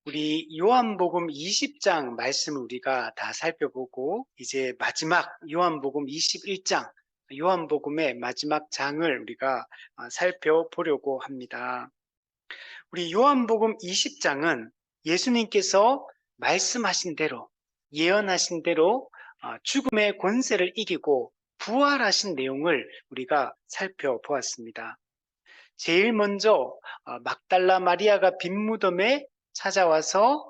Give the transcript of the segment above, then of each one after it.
우리 요한복음 20장 말씀을 우리가 다 살펴보고 이제 마지막 요한복음 21장, 요한복음의 마지막 장을 우리가 살펴보려고 합니다. 우리 요한복음 20장은 예수님께서 말씀하신 대로, 예언하신 대로 죽음의 권세를 이기고 부활하신 내용을 우리가 살펴보았습니다. 제일 먼저 막달라 마리아가 빈 무덤에 찾아와서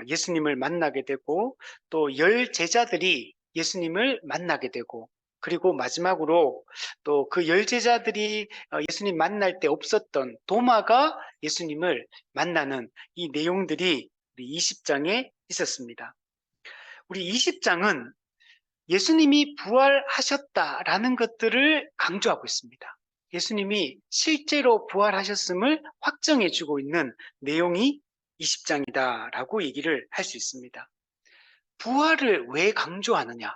예수님을 만나게 되고 또 열 제자들이 예수님을 만나게 되고 그리고 마지막으로 또 그 열 제자들이 예수님 만날 때 없었던 도마가 예수님을 만나는 이 내용들이 우리 20장에 있었습니다. 우리 20장은 예수님이 부활하셨다라는 것들을 강조하고 있습니다. 예수님이 실제로 부활하셨음을 확정해 주고 있는 내용이 20장이다라고 얘기를 할 수 있습니다. 부활을 왜 강조하느냐?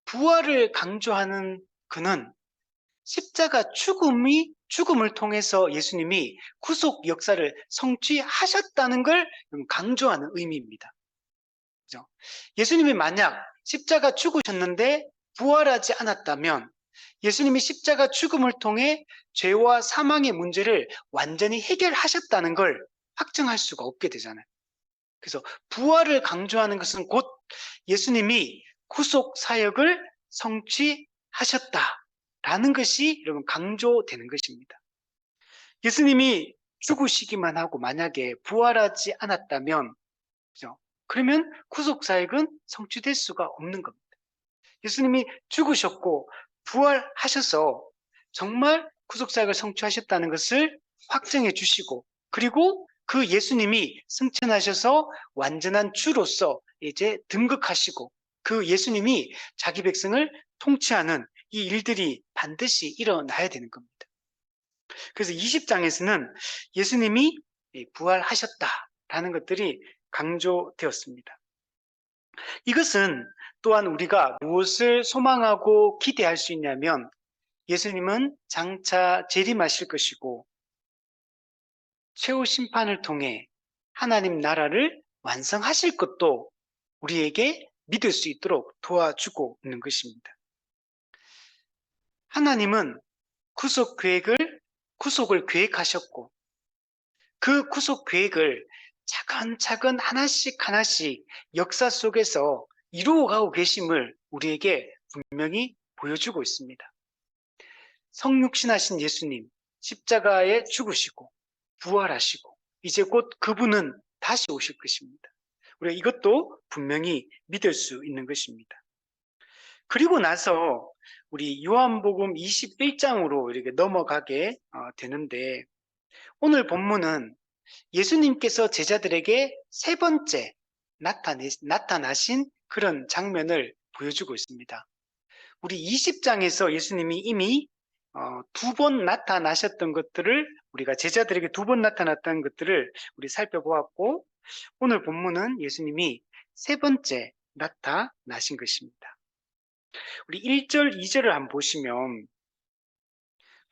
부활을 강조하는 그는 십자가 죽음을 통해서 예수님이 구속 역사를 성취하셨다는 걸 강조하는 의미입니다. 그죠? 예수님이 만약 십자가 죽으셨는데 부활하지 않았다면 예수님이 십자가 죽음을 통해 죄와 사망의 문제를 완전히 해결하셨다는 걸 확증할 수가 없게 되잖아요. 그래서 부활을 강조하는 것은 곧 예수님이 구속 사역을 성취하셨다라는 것이 여러분 강조되는 것입니다. 예수님이 죽으시기만 하고 만약에 부활하지 않았다면 그죠? 그러면 구속 사역은 성취될 수가 없는 겁니다. 예수님이 죽으셨고 부활하셔서 정말 구속 사역을 성취하셨다는 것을 확정해 주시고 그리고 그 예수님이 승천하셔서 완전한 주로서 이제 등극하시고 그 예수님이 자기 백성을 통치하는 이 일들이 반드시 일어나야 되는 겁니다. 그래서 20장에서는 예수님이 부활하셨다라는 것들이 강조되었습니다. 이것은 또한 우리가 무엇을 소망하고 기대할 수 있냐면 예수님은 장차 재림하실 것이고 최후 심판을 통해 하나님 나라를 완성하실 것도 우리에게 믿을 수 있도록 도와주고 있는 것입니다. 하나님은 구속을 계획하셨고 그 구속 계획을 차근차근 하나씩 역사 속에서 이루어가고 계심을 우리에게 분명히 보여주고 있습니다. 성육신하신 예수님, 십자가에 죽으시고 부활하시고 이제 곧 그분은 다시 오실 것입니다. 우리가 이것도 분명히 믿을 수 있는 것입니다. 그리고 나서 우리 요한복음 21장으로 이렇게 넘어가게 되는데 오늘 본문은 예수님께서 제자들에게 세 번째 나타나신 그런 장면을 보여주고 있습니다. 우리 20장에서 예수님이 이미 두 번 나타나셨던 것들을 우리가 제자들에게 두 번 나타났다는 것들을 우리 살펴보았고 오늘 본문은 예수님이 세 번째 나타나신 것입니다. 우리 1절, 2절을 한번 보시면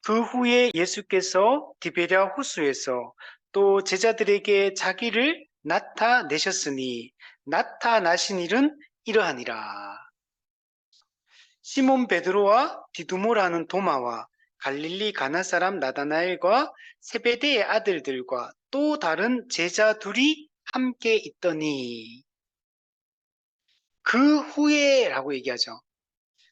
그 후에 예수께서 디베랴 호수에서 또 제자들에게 자기를 나타내셨으니 나타나신 일은 이러하니라. 시몬 베드로와 디두모라는 도마와 갈릴리 가나 사람 나다나엘과 세베대의 아들들과 또 다른 제자 둘이 함께 있더니 그 후에라고 얘기하죠.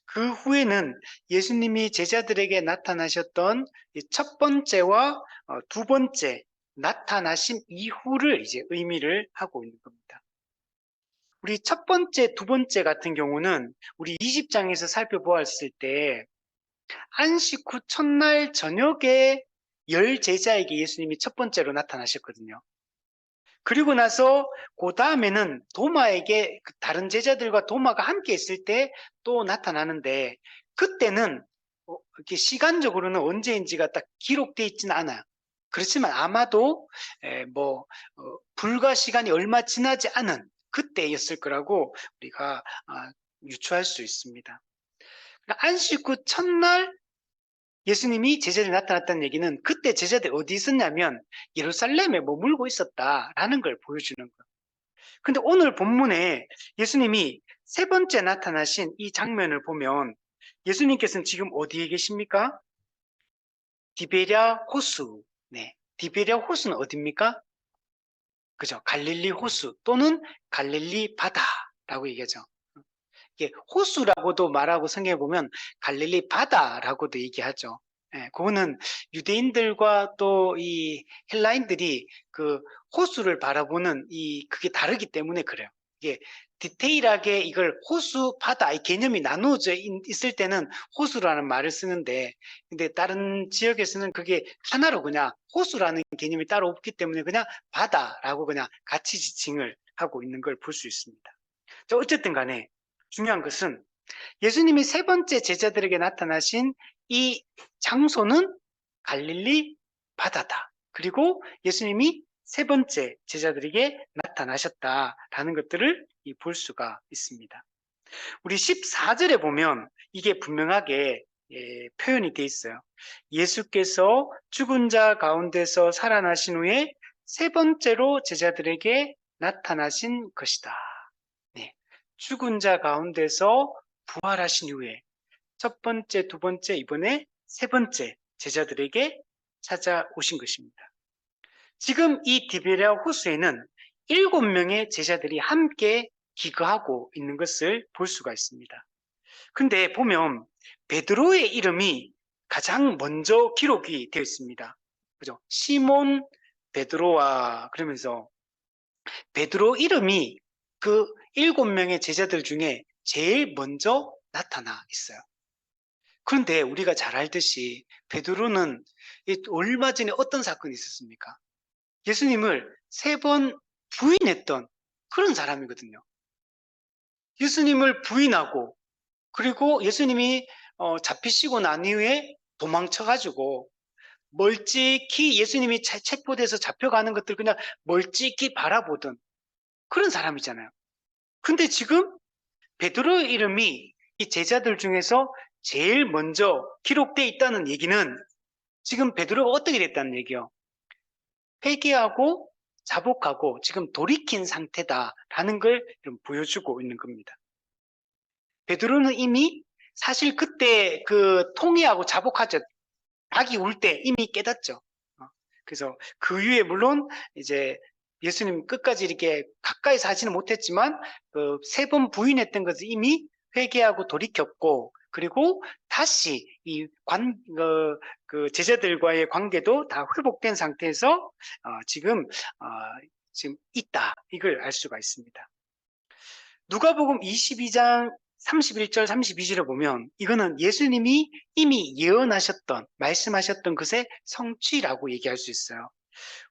그 후에는 예수님이 제자들에게 나타나셨던 첫 번째와 두 번째 나타나신 이후를 이제 의미를 하고 있는 겁니다. 우리 첫 번째, 두 번째 같은 경우는 우리 20장에서 살펴보았을 때 안식 후 첫날 저녁에 열 제자에게 예수님이 첫 번째로 나타나셨거든요. 그리고 나서 그 다음에는 도마에게 다른 제자들과 도마가 함께 있을 때 또 나타나는데 그때는 이렇게 시간적으로는 언제인지가 딱 기록되어 있지는 않아요. 그렇지만 아마도 불과 시간이 얼마 지나지 않은 그때였을 거라고 우리가 유추할 수 있습니다. 안식 후 첫날 예수님이 제자들이 나타났다는 얘기는 그때 제자들이 어디 있었냐면 예루살렘에 머물고 있었다라는 걸 보여주는 거예요. 근데 오늘 본문에 예수님이 세 번째 나타나신 이 장면을 보면 예수님께서는 지금 어디에 계십니까? 디베랴 호수. 네. 디베랴 호수는 어디입니까? 그죠? 갈릴리 호수 또는 갈릴리 바다라고 얘기하죠. 이게 호수라고도 말하고 성경에 보면 갈릴리 바다라고도 얘기하죠. 예, 그거는 유대인들과 또 이 헬라인들이 그 호수를 바라보는 그게 다르기 때문에 그래요. 이게 디테일하게 이걸 호수, 바다 이 개념이 나누어져 있을 때는 호수라는 말을 쓰는데, 근데 다른 지역에서는 그게 하나로 그냥 호수라는 개념이 따로 없기 때문에 그냥 바다라고 그냥 같이 지칭을 하고 있는 걸 볼 수 있습니다. 자, 어쨌든 간에 중요한 것은 예수님이 세 번째 제자들에게 나타나신 이 장소는 갈릴리 바다다. 그리고 예수님이 세 번째 제자들에게 나타나셨다라는 것들을 볼 수가 있습니다. 우리 14절에 보면 이게 분명하게 표현이 되어 있어요. 예수께서 죽은 자 가운데서 살아나신 후에 세 번째로 제자들에게 나타나신 것이다. 네. 죽은 자 가운데서 부활하신 후에 첫 번째, 두 번째, 이번에 세 번째 제자들에게 찾아오신 것입니다. 지금 이 디베랴 호수에는 7명의 제자들이 함께 기거하고 있는 것을 볼 수가 있습니다. 근데 보면 베드로의 이름이 가장 먼저 기록이 되어 있습니다. 그죠? 시몬 베드로와 그러면서 베드로 이름이 그 7명의 제자들 중에 제일 먼저 나타나 있어요. 그런데 우리가 잘 알듯이 베드로는 얼마 전에 어떤 사건이 있었습니까? 예수님을 3번 부인했던 그런 사람이거든요. 예수님을 부인하고 그리고 예수님이 잡히시고 난 이후에 도망쳐가지고 멀찍이 예수님이 체포돼서 잡혀가는 것들 그냥 멀찍이 바라보던 그런 사람이잖아요. 근데 지금 베드로의 이름이 이 제자들 중에서 제일 먼저 기록되어 있다는 얘기는 지금 베드로가 어떻게 됐다는 얘기요? 회개하고 자복하고 지금 돌이킨 상태다라는 걸 보여주고 있는 겁니다. 베드로는 이미 사실 그때 그 통회하고 자복하죠. 닭이 울 때 이미 깨닫죠. 그래서 그 이후에 물론 이제 예수님 끝까지 이렇게 가까이서 하지는 못했지만 그 3번 부인했던 것을 이미 회개하고 돌이켰고 그리고 다시 그 제자들과의 관계도 다 회복된 상태에서 지금 있다 이걸 알 수가 있습니다. 누가복음 22장 31절 32절을 보면 이거는 예수님이 이미 예언하셨던 말씀하셨던 것의 성취라고 얘기할 수 있어요.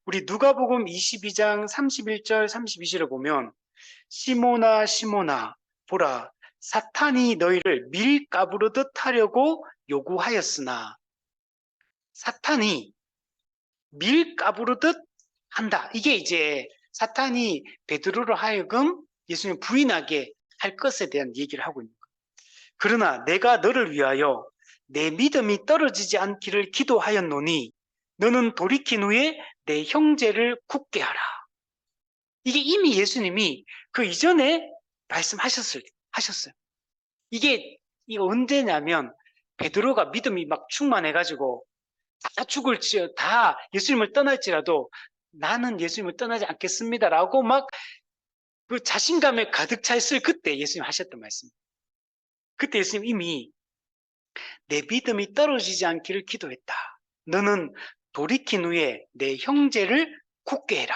우리 누가복음 22장 31절 32절을 보면 시몬아 시몬아 보라 사탄이 너희를 밀가부르듯 하려고 요구하였으나 사탄이 밀가부르듯 한다. 이게 이제 사탄이 베드로로 하여금 예수님 부인하게 할 것에 대한 얘기를 하고 있는 거예요. 그러나 내가 너를 위하여 내 믿음이 떨어지지 않기를 기도하였노니 너는 돌이킨 후에 내 형제를 굳게 하라. 이게 이미 예수님이 그 이전에 말씀하셨어요. 이게 언제냐면 베드로가 믿음이 막 충만해가지고 다 예수님을 떠날지라도 나는 예수님을 떠나지 않겠습니다라고 막 그 자신감에 가득 차 있을 그때 예수님 하셨던 말씀. 그때 예수님 이미 내 믿음이 떨어지지 않기를 기도했다. 너는 돌이킨 후에 내 형제를 굳게 해라.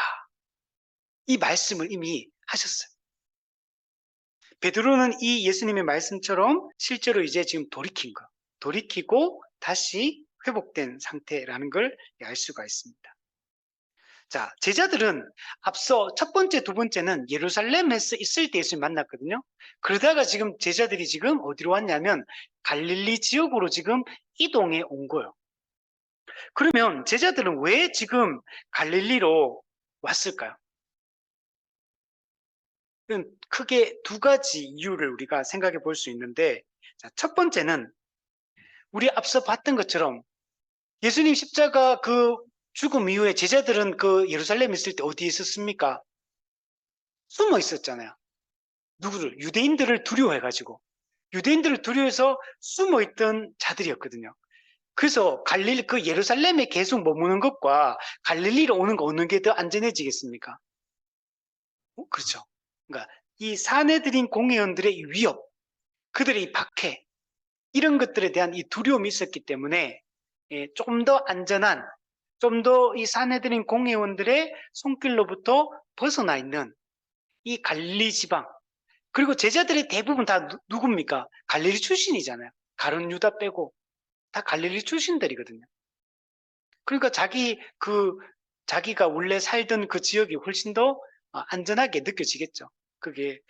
이 말씀을 이미 하셨어요. 베드로는 이 예수님의 말씀처럼 실제로 이제 지금 돌이키고 다시 회복된 상태라는 걸 알 수가 있습니다. 자, 제자들은 앞서 첫 번째, 두 번째는 예루살렘에서 있을 때 예수님 만났거든요. 그러다가 지금 제자들이 지금 어디로 왔냐면 갈릴리 지역으로 지금 이동해 온 거예요. 그러면 제자들은 왜 지금 갈릴리로 왔을까요? 크게 두 가지 이유를 우리가 생각해 볼 수 있는데, 자, 첫 번째는 우리 앞서 봤던 것처럼 예수님 십자가 그 죽음 이후에 제자들은 그 예루살렘에 있을 때 어디에 있었습니까? 숨어 있었잖아요. 누구를? 유대인들을 두려워해가지고. 유대인들을 두려워해서 숨어 있던 자들이었거든요. 그래서 그 예루살렘에 계속 머무는 것과 갈릴리로 오는 거 어느 게 더 안전해지겠습니까? 그렇죠. 그러니까 이 사내들인 공회원들의 이 위협, 그들의 이 박해, 이런 것들에 대한 이 두려움이 있었기 때문에 조금 더 안전한, 좀 더 이 사내들인 공회원들의 손길로부터 벗어나 있는 이 갈릴리 지방, 그리고 제자들의 대부분 다 누굽니까? 갈릴리 출신이잖아요. 가룟 유다 빼고 다 갈릴리 출신들이거든요. 그러니까 자기가 원래 살던 그 지역이 훨씬 더 안전하게 느껴지겠죠. 그게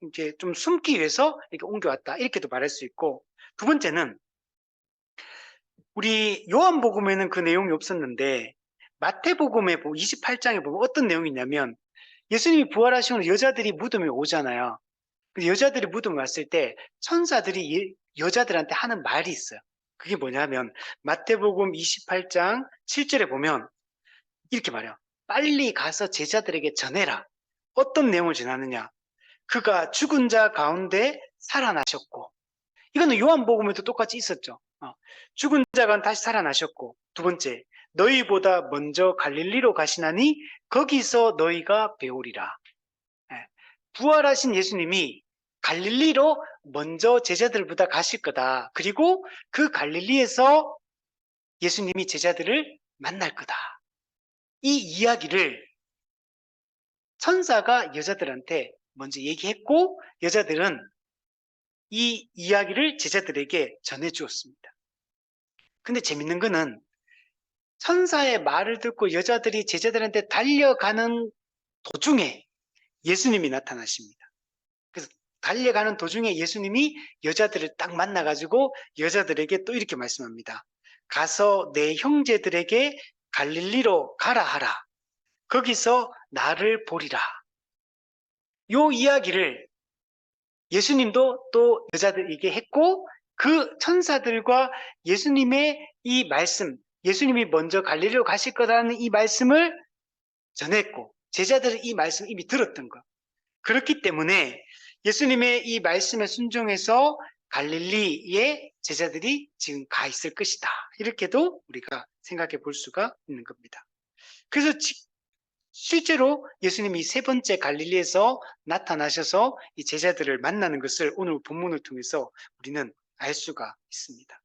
이렇게 좀 숨기 위해서 이렇게 옮겨왔다. 이렇게도 말할 수 있고. 두 번째는 우리 요한복음에는 그 내용이 없었는데 마태복음에 28장에 보면 어떤 내용이 있냐면 예수님이 부활하신 후 여자들이 무덤에 오잖아요. 여자들이 무덤에 왔을 때 천사들이 여자들한테 하는 말이 있어요. 그게 뭐냐면 마태복음 28장 7절에 보면 이렇게 말해요. 빨리 가서 제자들에게 전해라. 어떤 내용을 전하느냐? 그가 죽은 자 가운데 살아나셨고, 이거는 요한복음에도 똑같이 있었죠. 죽은 자가 다시 살아나셨고, 두 번째, 너희보다 먼저 갈릴리로 가시나니 거기서 너희가 배우리라. 부활하신 예수님이 갈릴리로 먼저 제자들보다 가실 거다. 그리고 그 갈릴리에서 예수님이 제자들을 만날 거다. 이 이야기를 천사가 여자들한테 먼저 얘기했고 여자들은 이 이야기를 제자들에게 전해주었습니다. 근데 재밌는 거는 천사의 말을 듣고 여자들이 제자들한테 달려가는 도중에 예수님이 나타나십니다. 그래서 달려가는 도중에 예수님이 여자들을 딱 만나가지고 여자들에게 또 이렇게 말씀합니다. 가서 내 형제들에게 갈릴리로 가라 하라. 거기서 나를 보리라. 요 이야기를 예수님도 또 여자들에게 했고 그 천사들과 예수님의 이 말씀, 예수님이 먼저 갈릴리로 가실 거라는 이 말씀을 전했고 제자들은 이 말씀을 이미 들었던 거. 그렇기 때문에 예수님의 이 말씀에 순종해서 갈릴리에 제자들이 지금 가 있을 것이다. 이렇게도 우리가 생각해 볼 수가 있는 겁니다. 그래서 실제로 예수님이 세 번째 갈릴리에서 나타나셔서 이 제자들을 만나는 것을 오늘 본문을 통해서 우리는 알 수가 있습니다.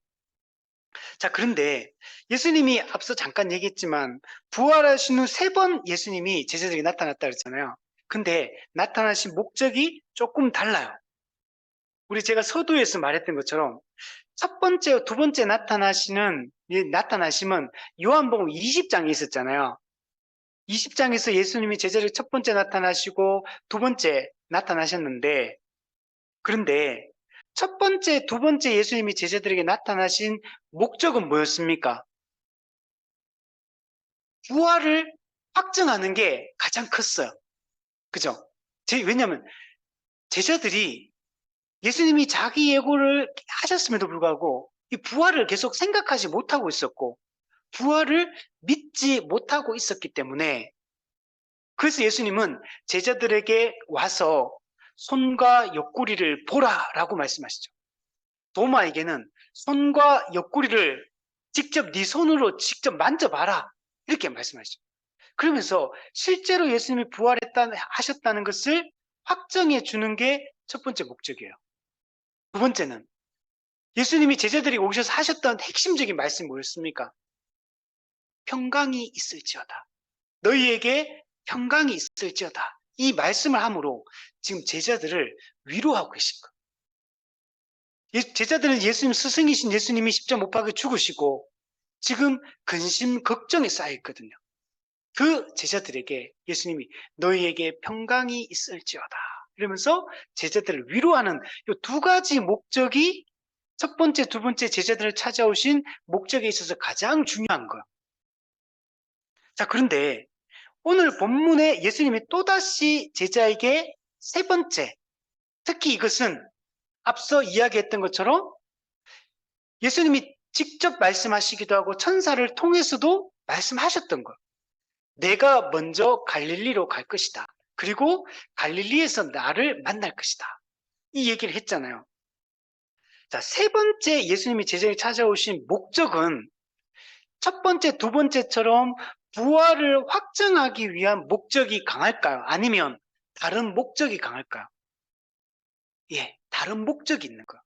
자, 그런데 예수님이 앞서 잠깐 얘기했지만 부활하신 후 세 번 예수님이 제자들에게 나타났다 그랬잖아요. 근데 나타나신 목적이 조금 달라요. 제가 서두에서 말했던 것처럼 첫 번째, 두 번째 나타나심은 요한복음 20장에 있었잖아요. 20장에서 예수님이 제자들 첫 번째 나타나시고 두 번째 나타나셨는데 그런데 첫 번째, 두 번째 예수님이 제자들에게 나타나신 목적은 뭐였습니까? 부활을 확증하는 게 가장 컸어요. 그죠? 왜냐하면 제자들이 예수님이 자기 예고를 하셨음에도 불구하고 이 부활을 계속 생각하지 못하고 있었고 부활을 믿지 못하고 있었기 때문에 그래서 예수님은 제자들에게 와서 손과 옆구리를 보라라고 말씀하시죠. 도마에게는 손과 옆구리를 직접 네 손으로 직접 만져봐라 이렇게 말씀하시죠. 그러면서 실제로 예수님이 하셨다는 것을 확정해 주는 게 첫 번째 목적이에요. 두 번째는 예수님이 제자들이 오셔서 하셨던 핵심적인 말씀이 뭐였습니까? 평강이 있을지어다. 너희에게 평강이 있을지어다. 이 말씀을 함으로 지금 제자들을 위로하고 계신 거예요. 제자들은 예수님 스승이신 예수님이 십자가 못 박혀 죽으시고 지금 근심 걱정에 쌓여 있거든요. 그 제자들에게 예수님이 너희에게 평강이 있을지어다. 이러면서 제자들을 위로하는 이 두 가지 목적이 첫 번째, 두 번째 제자들을 찾아오신 목적에 있어서 가장 중요한 거예요. 자, 그런데 오늘 본문에 예수님이 또다시 제자에게 세 번째, 특히 이것은 앞서 이야기했던 것처럼 예수님이 직접 말씀하시기도 하고 천사를 통해서도 말씀하셨던 거예요. 내가 먼저 갈릴리로 갈 것이다. 그리고 갈릴리에서 나를 만날 것이다. 이 얘기를 했잖아요. 자, 세 번째 예수님이 제자를 찾아오신 목적은 첫 번째, 두 번째처럼 부활을 확증하기 위한 목적이 강할까요? 아니면 다른 목적이 강할까요? 예, 다른 목적이 있는 거예요.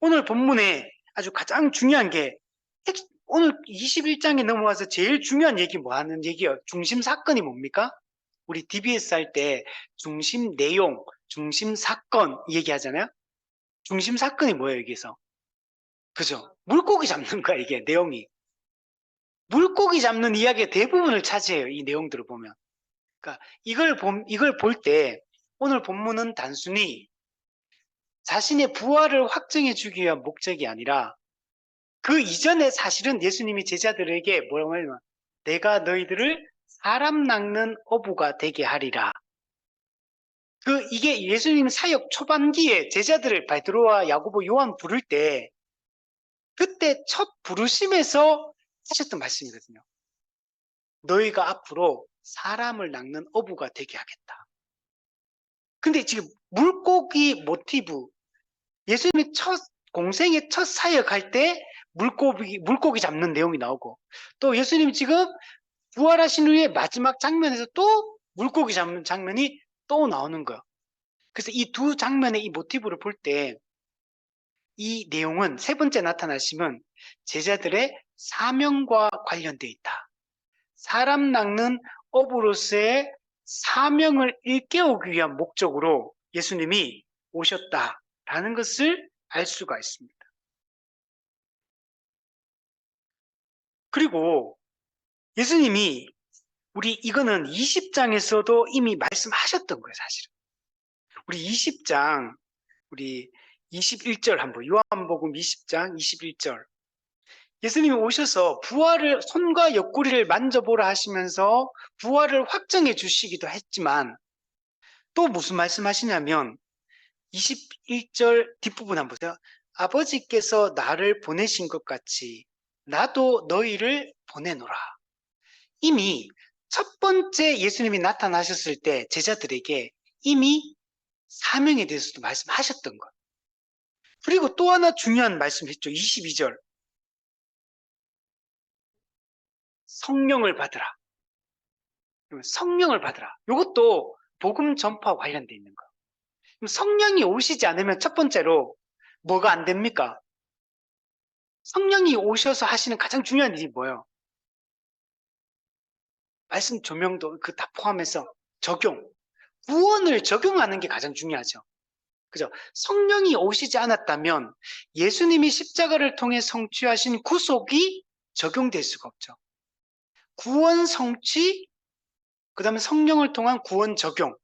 오늘 본문에 아주 가장 중요한 게 오늘 21장에 넘어와서 제일 중요한 얘기 뭐 하는 얘기예요? 중심 사건이 뭡니까? 우리 DBS 할 때 중심 내용, 중심 사건 얘기하잖아요. 중심 사건이 뭐예요, 여기서? 그죠? 물고기 잡는 거야, 이게 내용이. 물고기 잡는 이야기의 대부분을 차지해요, 이 내용들을 보면. 그러니까 이걸 볼 때 오늘 본문은 단순히 자신의 부활을 확증해 주기 위한 목적이 아니라 그 이전에 사실은 예수님이 제자들에게 뭐라고 하냐면 내가 너희들을 사람 낚는 어부가 되게 하리라. 이게 예수님 사역 초반기에 제자들을 베드로와 야고보, 요한 부를 때 그때 첫 부르심에서 하셨던 말씀이거든요. 너희가 앞으로 사람을 낚는 어부가 되게 하겠다. 근데 지금 물고기 모티브, 예수님이 공생의 첫 사역할 때 물고기 잡는 내용이 나오고, 또 예수님 지금 부활하신 후에 마지막 장면에서 또 물고기 잡는 장면이 또 나오는 거예요. 그래서 이 두 장면의 이 모티브를 볼 때 이 내용은 세 번째 나타나심은 제자들의 사명과 관련되어 있다. 사람 낚는 어부로서의 사명을 일깨우기 위한 목적으로 예수님이 오셨다라는 것을 알 수가 있습니다. 그리고 예수님이 이거는 20장에서도 이미 말씀하셨던 거예요, 사실은. 우리 20장, 우리 21절 한번, 요한복음 20장 21절. 예수님이 오셔서 부활을, 손과 옆구리를 만져보라 하시면서 부활을 확정해 주시기도 했지만 또 무슨 말씀하시냐면 21절 뒷부분 한번 보세요. 아버지께서 나를 보내신 것 같이 나도 너희를 보내노라. 이미 첫 번째 예수님이 나타나셨을 때 제자들에게 이미 사명에 대해서도 말씀하셨던 것. 그리고 또 하나 중요한 말씀을 했죠. 22절. 성령을 받으라. 성령을 받으라. 이것도 복음 전파와 관련되어 있는 거. 성령이 오시지 않으면 첫 번째로 뭐가 안 됩니까? 성령이 오셔서 하시는 가장 중요한 일이 뭐예요? 말씀 조명도 그 다 포함해서 적용. 구원을 적용하는 게 가장 중요하죠. 그죠? 성령이 오시지 않았다면 예수님이 십자가를 통해 성취하신 구속이 적용될 수가 없죠. 구원 성취, 그 다음에 성령을 통한 구원 적용.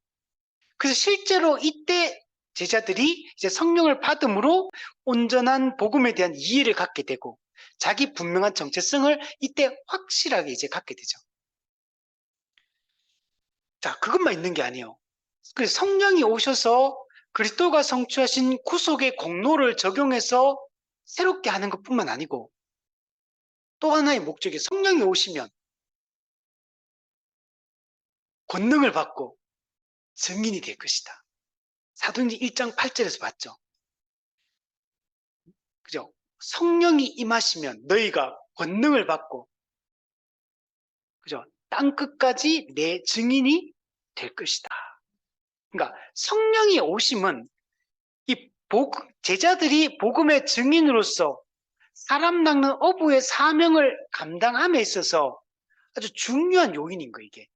그래서 실제로 이때 제자들이 이제 성령을 받음으로 온전한 복음에 대한 이해를 갖게 되고 자기 분명한 정체성을 이때 확실하게 이제 갖게 되죠. 자, 그것만 있는 게 아니에요. 그래서 성령이 오셔서 그리스도가 성취하신 구속의 공로를 적용해서 새롭게 하는 것뿐만 아니고 또 하나의 목적이 성령이 오시면 권능을 받고 증인이 될 것이다. 사도행전 1장 8절에서 봤죠. 그죠? 성령이 임하시면 너희가 권능을 받고 그죠? 땅 끝까지 내 증인이 될 것이다. 그러니까 성령이 오심은 이 제자들이 복음의 증인으로서 사람 낚는 어부의 사명을 감당함에 있어서 아주 중요한 요인인 거예요, 이게.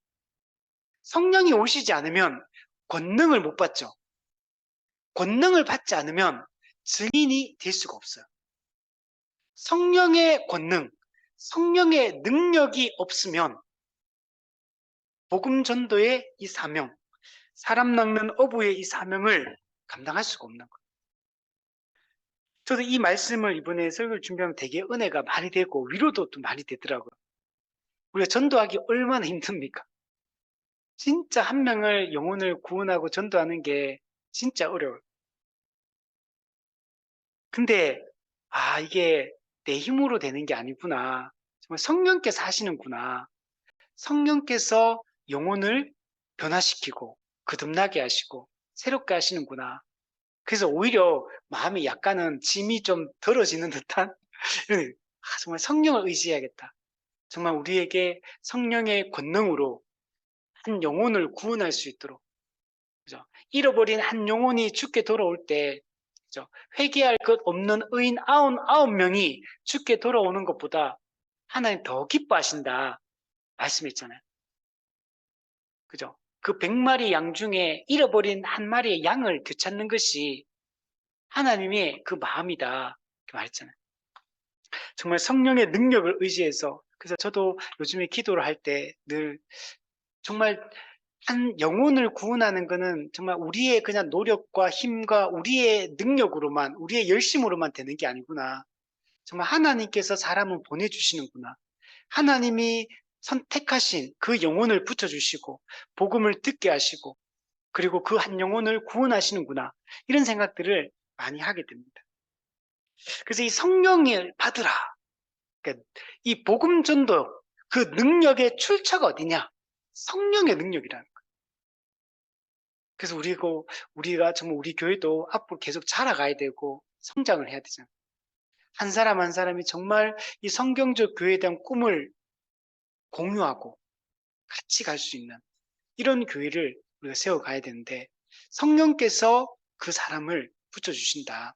성령이 오시지 않으면 권능을 못 받죠. 권능을 받지 않으면 증인이 될 수가 없어요. 성령의 권능, 성령의 능력이 없으면 복음 전도의 이 사명, 사람 낚는 어부의 이 사명을 감당할 수가 없는 거예요. 저도 이 말씀을 이번에 설교를 준비하면 되게 은혜가 많이 되고 위로도 또 많이 되더라고요. 우리가 전도하기 얼마나 힘듭니까? 진짜 한 명을 영혼을 구원하고 전도하는 게 진짜 어려워요. 근데 이게 내 힘으로 되는 게 아니구나. 정말 성령께서 하시는구나. 성령께서 영혼을 변화시키고 거듭나게 하시고 새롭게 하시는구나. 그래서 오히려 마음이 약간은 짐이 좀 덜어지는 듯한 정말 성령을 의지해야겠다. 정말 우리에게 성령의 권능으로 한 영혼을 구원할 수 있도록, 그죠? 잃어버린 한 영혼이 죽게 돌아올 때, 그죠? 회개할 것 없는 의인 99명이 죽게 돌아오는 것보다 하나님 더 기뻐하신다 말씀했잖아요. 그죠? 그 100마리 양 중에 잃어버린 한 마리의 양을 되찾는 것이 하나님의 그 마음이다. 그 말했잖아요. 정말 성령의 능력을 의지해서, 그래서 저도 요즘에 기도를 할 때 늘 정말 한 영혼을 구원하는 것은 정말 우리의 그냥 노력과 힘과 우리의 능력으로만, 우리의 열심으로만 되는 게 아니구나. 정말 하나님께서 사람을 보내주시는구나. 하나님이 선택하신 그 영혼을 붙여주시고, 복음을 듣게 하시고, 그리고 그 한 영혼을 구원하시는구나. 이런 생각들을 많이 하게 됩니다. 그래서 이 성령을 받으라. 그러니까 이 복음 전도 그 능력의 출처가 어디냐? 성령의 능력이라는 거예요. 그래서 우리가 정말 우리 교회도 앞으로 계속 자라가야 되고 성장을 해야 되잖아요. 한 사람 한 사람이 정말 이 성경적 교회에 대한 꿈을 공유하고 같이 갈 수 있는 이런 교회를 우리가 세워가야 되는데 성령께서 그 사람을 붙여주신다.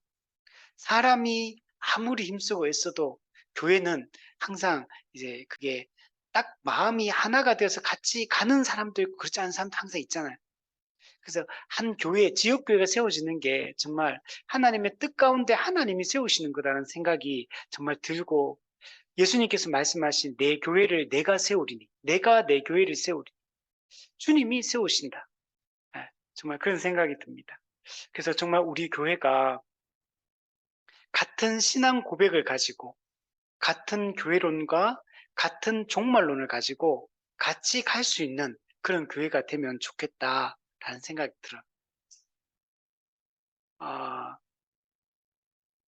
사람이 아무리 힘쓰고 애써도 교회는 항상 이제 그게 딱 마음이 하나가 되어서 같이 가는 사람도 있고 그렇지 않은 사람도 항상 있잖아요. 그래서 한 교회, 지역교회가 세워지는 게 정말 하나님의 뜻 가운데 하나님이 세우시는 거라는 생각이 정말 들고 예수님께서 말씀하신 내 교회를 내가 세우리니, 내가 내 교회를 세우리니, 주님이 세우신다. 정말 그런 생각이 듭니다. 그래서 정말 우리 교회가 같은 신앙 고백을 가지고 같은 교회론과 같은 종말론을 가지고 같이 갈 수 있는 그런 교회가 되면 좋겠다라는 생각이 들어요.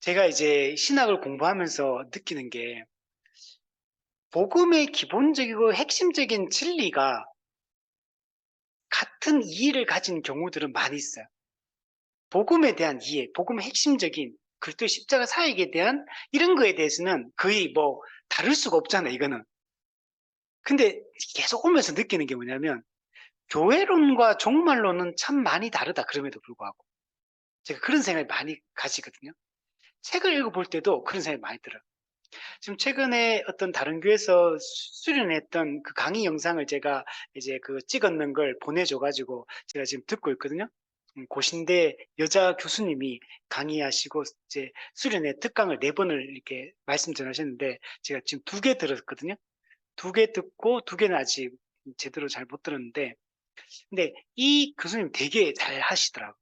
제가 이제 신학을 공부하면서 느끼는 게 복음의 기본적이고 핵심적인 진리가 같은 이해를 가진 경우들은 많이 있어요. 복음에 대한 이해, 복음의 핵심적인 그리스도의 십자가 사역에 대한 이런 거에 대해서는 거의 뭐 다를 수가 없잖아요, 이거는. 근데 계속 오면서 느끼는 게 뭐냐면 교회론과 종말론은 참 많이 다르다, 그럼에도 불구하고. 제가 그런 생각이 많이 가지거든요. 책을 읽어볼 때도 그런 생각이 많이 들어요. 지금 최근에 어떤 다른 교회에서 수련했던 그 강의 영상을 제가 이제 그 찍었는 걸 보내줘가지고 제가 지금 듣고 있거든요. 고신대 여자 교수님이 강의하시고 이제 수련회 특강을 4번을 이렇게 말씀 전하셨는데 제가 지금 2개 들었거든요. 2개 듣고 2개는 아직 제대로 잘 못 들었는데 근데 이 교수님 되게 잘 하시더라고요.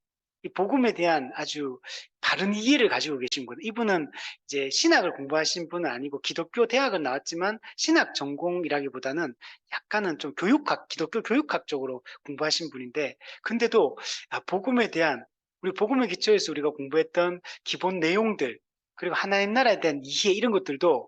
이 복음에 대한 아주 바른 이해를 가지고 계신 분. 이분은 이제 신학을 공부하신 분은 아니고 기독교 대학은 나왔지만 신학 전공이라기보다는 약간은 좀 교육학, 기독교 교육학 쪽으로 공부하신 분인데, 근데도 복음에 대한 우리 복음의 기초에서 우리가 공부했던 기본 내용들, 그리고 하나님 나라에 대한 이해 이런 것들도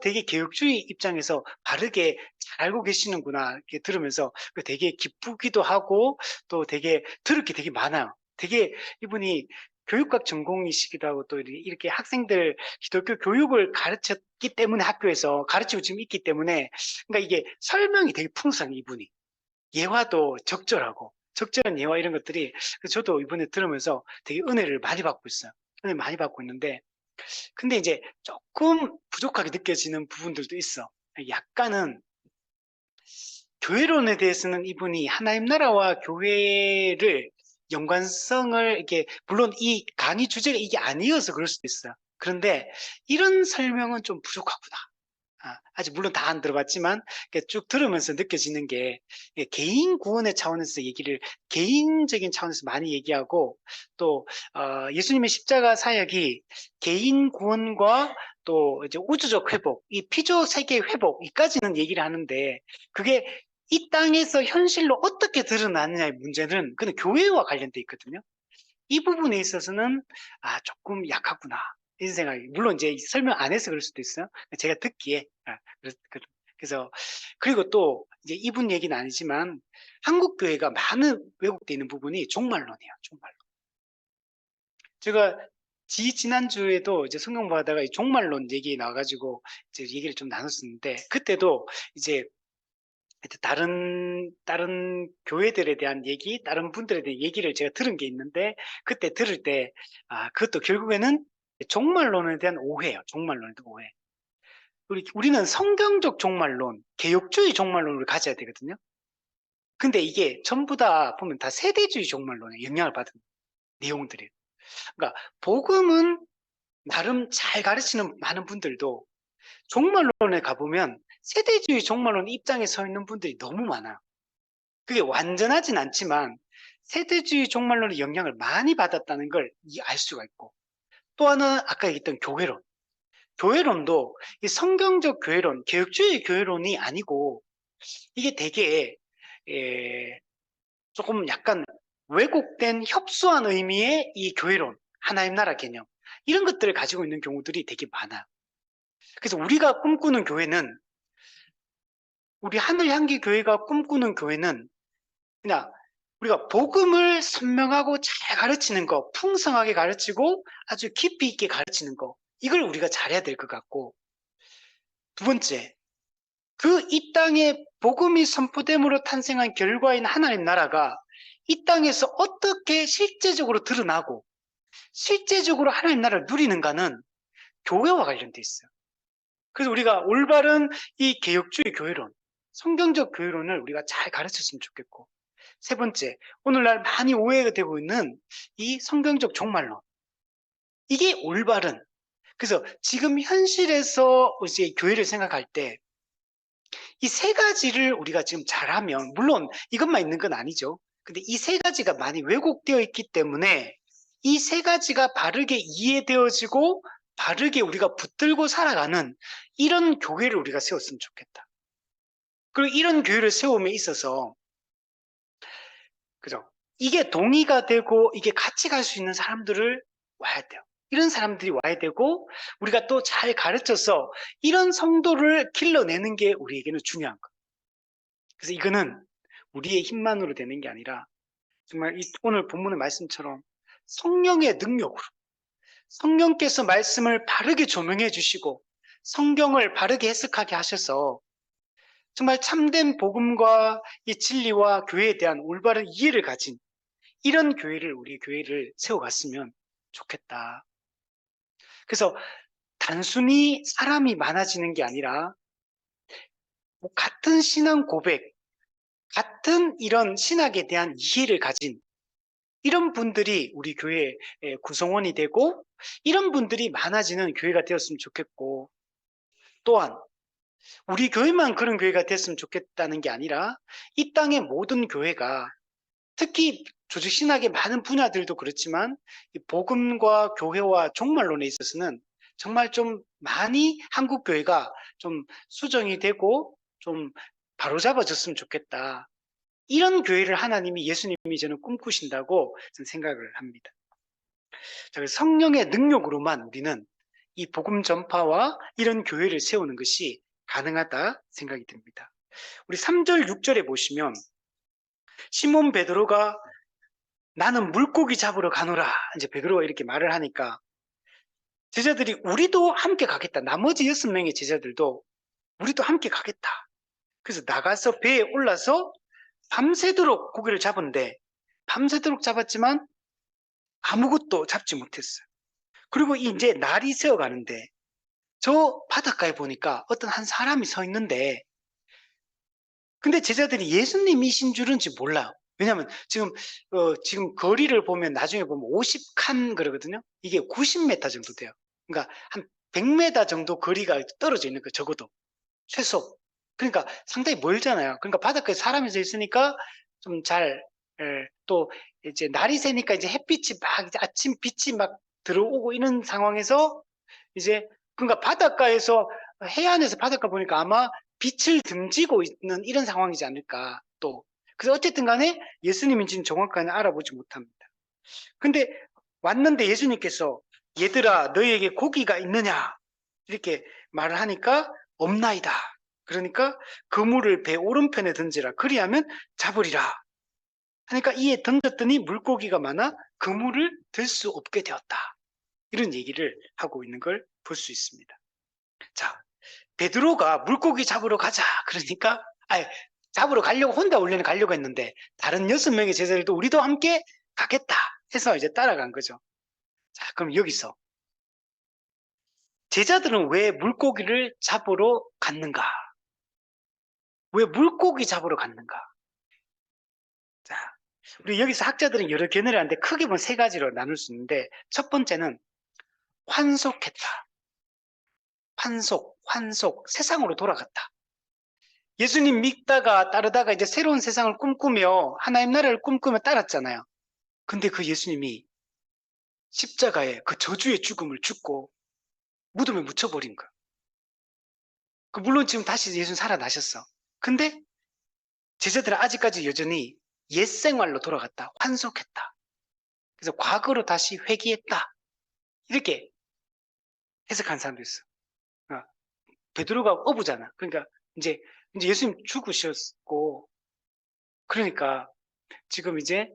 되게 개혁주의 입장에서 바르게 잘 알고 계시는구나 이렇게 들으면서 되게 기쁘기도 하고 또 되게 들을 게 되게 많아요. 되게 이분이 교육학 전공이시기도 하고 또 이렇게 학생들 기독교 교육을 가르쳤기 때문에 학교에서 가르치고 지금 있기 때문에 그러니까 이게 설명이 되게 풍성해 이분이. 예화도 적절한 예화 이런 것들이 저도 이번에 들으면서 되게 은혜를 많이 받고 있어요. 은혜 많이 받고 있는데 근데 이제 조금 부족하게 느껴지는 부분들도 있어. 약간은 교회론에 대해서는 이분이 하나님 나라와 교회를 연관성을 이렇게 물론 이 강의 주제가 이게 아니어서 그럴 수도 있어요. 그런데 이런 설명은 좀 부족하구나. 아직 물론 다 안 들어봤지만 쭉 들으면서 느껴지는 게 개인 구원의 차원에서 얘기를 개인적인 차원에서 많이 얘기하고 또 예수님의 십자가 사역이 개인 구원과 또 이제 우주적 회복, 이 피조 세계 회복 이까지는 얘기를 하는데 그게 이 땅에서 현실로 어떻게 드러나느냐의 문제는 그는 교회와 관련돼 있거든요. 이 부분에 있어서는 조금 약하구나. 이런 생각이, 물론 이제 설명 안 해서 그럴 수도 있어요. 제가 듣기에. 그래서, 그리고 또, 이제 이분 얘기는 아니지만, 한국 교회가 많은 왜곡되어 있는 부분이 종말론이에요, 종말론. 제가 지난주에도 이제 성경 보다가 이 종말론 얘기 나와가지고, 이제 얘기를 좀 나눴었는데, 그때도 이제 다른 교회들에 대한 얘기, 다른 분들에 대한 얘기를 제가 들은 게 있는데, 그때 들을 때, 그것도 결국에는 종말론에 대한 오해예요. 종말론에 대한 오해. 우리는 성경적 종말론, 개혁주의 종말론을 가져야 되거든요. 근데 이게 전부 다 보면 다 세대주의 종말론에 영향을 받은 내용들이에요. 그러니까 복음은 나름 잘 가르치는 많은 분들도 종말론에 가보면 세대주의 종말론 입장에 서 있는 분들이 너무 많아요. 그게 완전하진 않지만 세대주의 종말론의 영향을 많이 받았다는 걸 알 수가 있고, 또 하나는 아까 얘기했던 교회론. 교회론도 이 성경적 교회론, 개혁주의 교회론이 아니고 이게 되게 조금 약간 왜곡된 협소한 의미의 이 교회론, 하나님 나라 개념, 이런 것들을 가지고 있는 경우들이 되게 많아요. 그래서 우리가 꿈꾸는 교회는, 우리 하늘향기 교회가 꿈꾸는 교회는 그냥 우리가 복음을 선명하고 잘 가르치는 거, 풍성하게 가르치고 아주 깊이 있게 가르치는 거, 이걸 우리가 잘해야 될 것 같고, 두 번째, 이 땅에 복음이 선포됨으로 탄생한 결과인 하나님 나라가 이 땅에서 어떻게 실제적으로 드러나고 실제적으로 하나님 나라를 누리는가는 교회와 관련돼 있어요. 그래서 우리가 올바른 이 개혁주의 교회론, 성경적 교회론을 우리가 잘 가르쳤으면 좋겠고, 세 번째, 오늘날 많이 오해가 되고 있는 이 성경적 종말론, 이게 올바른, 그래서 지금 현실에서 이제 교회를 생각할 때 이 세 가지를 우리가 지금 잘하면, 물론 이것만 있는 건 아니죠. 근데 이 세 가지가 많이 왜곡되어 있기 때문에 이 세 가지가 바르게 이해되어지고 바르게 우리가 붙들고 살아가는 이런 교회를 우리가 세웠으면 좋겠다. 그리고 이런 교회를 세움에 있어서, 그죠? 이게 동의가 되고 이게 같이 갈 수 있는 사람들을 와야 돼요. 이런 사람들이 와야 되고, 우리가 또 잘 가르쳐서 이런 성도를 길러내는 게 우리에게는 중요한 거예요. 그래서 이거는 우리의 힘만으로 되는 게 아니라 정말 오늘 본문의 말씀처럼 성령의 능력으로, 성령께서 말씀을 바르게 조명해 주시고 성경을 바르게 해석하게 하셔서 정말 참된 복음과 이 진리와 교회에 대한 올바른 이해를 가진 이런 교회를, 우리 교회를 세워갔으면 좋겠다. 그래서 단순히 사람이 많아지는 게 아니라 같은 신앙 고백, 같은 이런 신학에 대한 이해를 가진 이런 분들이 우리 교회의 구성원이 되고, 이런 분들이 많아지는 교회가 되었으면 좋겠고, 또한 우리 교회만 그런 교회가 됐으면 좋겠다는 게 아니라 이 땅의 모든 교회가, 특히 조직 신학의 많은 분야들도 그렇지만 이 복음과 교회와 종말론에 있어서는 정말 좀 많이 한국 교회가 좀 수정이 되고 좀 바로잡아졌으면 좋겠다. 이런 교회를 하나님이, 예수님이 저는 꿈꾸신다고 저는 생각을 합니다. 자, 그래서 성령의 능력으로만 우리는 이 복음 전파와 이런 교회를 세우는 것이 가능하다 생각이 듭니다. 우리 3절, 6절에 보시면 시몬 베드로가 나는 물고기 잡으러 가노라, 이제 베드로가 이렇게 말을 하니까 제자들이 우리도 함께 가겠다. 나머지 6명의 제자들도 우리도 함께 가겠다. 그래서 나가서 배에 올라서 밤새도록 고기를 잡은데, 밤새도록 잡았지만 아무것도 잡지 못했어요. 그리고 이제 날이 새어가는데 저 바닷가에 보니까 어떤 한 사람이 서 있는데, 근데 제자들이 예수님이신 줄은 몰라요. 왜냐하면 지금 거리를 보면, 나중에 보면 50칸 그러거든요. 이게 90m 정도 돼요. 그러니까 한 100m 정도 거리가 떨어져 있는 거, 적어도 최소. 그러니까 상당히 멀잖아요. 그러니까 바닷가에 사람이 서 있으니까 좀 또 이제 날이 새니까 이제 햇빛이 막, 이제 아침 빛이 막 들어오고 이런 상황에서 이제, 그러니까 바닷가에서, 해안에서 바닷가 보니까 아마 빛을 등지고 있는 이런 상황이지 않을까 또. 그래서 어쨌든 간에 예수님인지는 정확하게 알아보지 못합니다. 근데 왔는데 예수님께서 얘들아 너희에게 고기가 있느냐 이렇게 말을 하니까 없나이다. 그러니까 그물을 배 오른편에 던지라 그리하면 잡으리라 하니까 이에 던졌더니 물고기가 많아 그물을 들 수 없게 되었다. 이런 얘기를 하고 있는 걸 볼 수 있습니다. 자, 베드로가 물고기 잡으러 가자 그러니까 잡으러 가려고 혼자 원래는 가려고 했는데 다른 6명의 제자들도 우리도 함께 가겠다 해서 이제 따라간 거죠. 자, 그럼 여기서 제자들은 왜 물고기를 잡으러 갔는가? 왜 물고기 잡으러 갔는가? 자, 우리 여기서 학자들은 여러 견해를 하는데 크게 보면 3가지로 나눌 수 있는데 첫 번째는 환속했다. 환속, 세상으로 돌아갔다. 예수님 믿다가 따르다가 이제 새로운 세상을 꿈꾸며 하나님 나라를 꿈꾸며 따랐잖아요. 근데 그 예수님이 십자가에 그 저주의 죽음을 죽고 무덤에 묻혀버린 거야. 물론 지금 다시 예수님 살아나셨어. 근데 제자들은 아직까지 여전히 옛 생활로 돌아갔다. 환속했다. 그래서 과거로 다시 회귀했다. 이렇게 해석한 사람도 있어. 베드로가 어부잖아. 그러니까 이제 예수님 죽으셨고 그러니까 지금 이제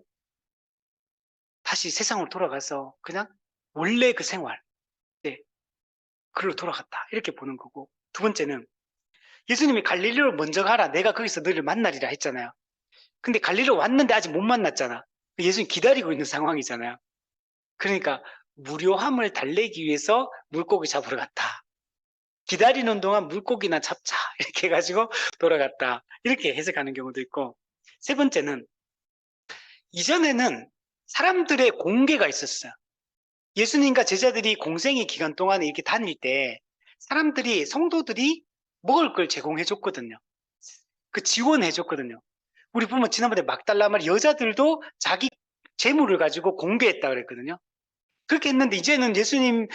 다시 세상으로 돌아가서 그냥 원래 그 생활, 네, 그걸로 돌아갔다. 이렇게 보는 거고. 두 번째는 예수님이 갈릴리로 먼저 가라. 내가 거기서 너를 만나리라 했잖아요. 근데 갈릴리로 왔는데 아직 못 만났잖아. 예수님 기다리고 있는 상황이잖아요. 그러니까 무료함을 달래기 위해서 물고기 잡으러 갔다. 기다리는 동안 물고기나 잡자. 이렇게 해가지고 돌아갔다. 이렇게 해석하는 경우도 있고. 세 번째는 이전에는 사람들의 공개가 있었어요. 예수님과 제자들이 공생의 기간 동안에 이렇게 다닐 때 사람들이, 성도들이 먹을 걸 제공해 줬거든요. 그 지원해 줬거든요. 우리 보면 지난번에 막달라 말 여자들도 자기 재물을 가지고 공개했다 그랬거든요. 그렇게 했는데 이제는 예수님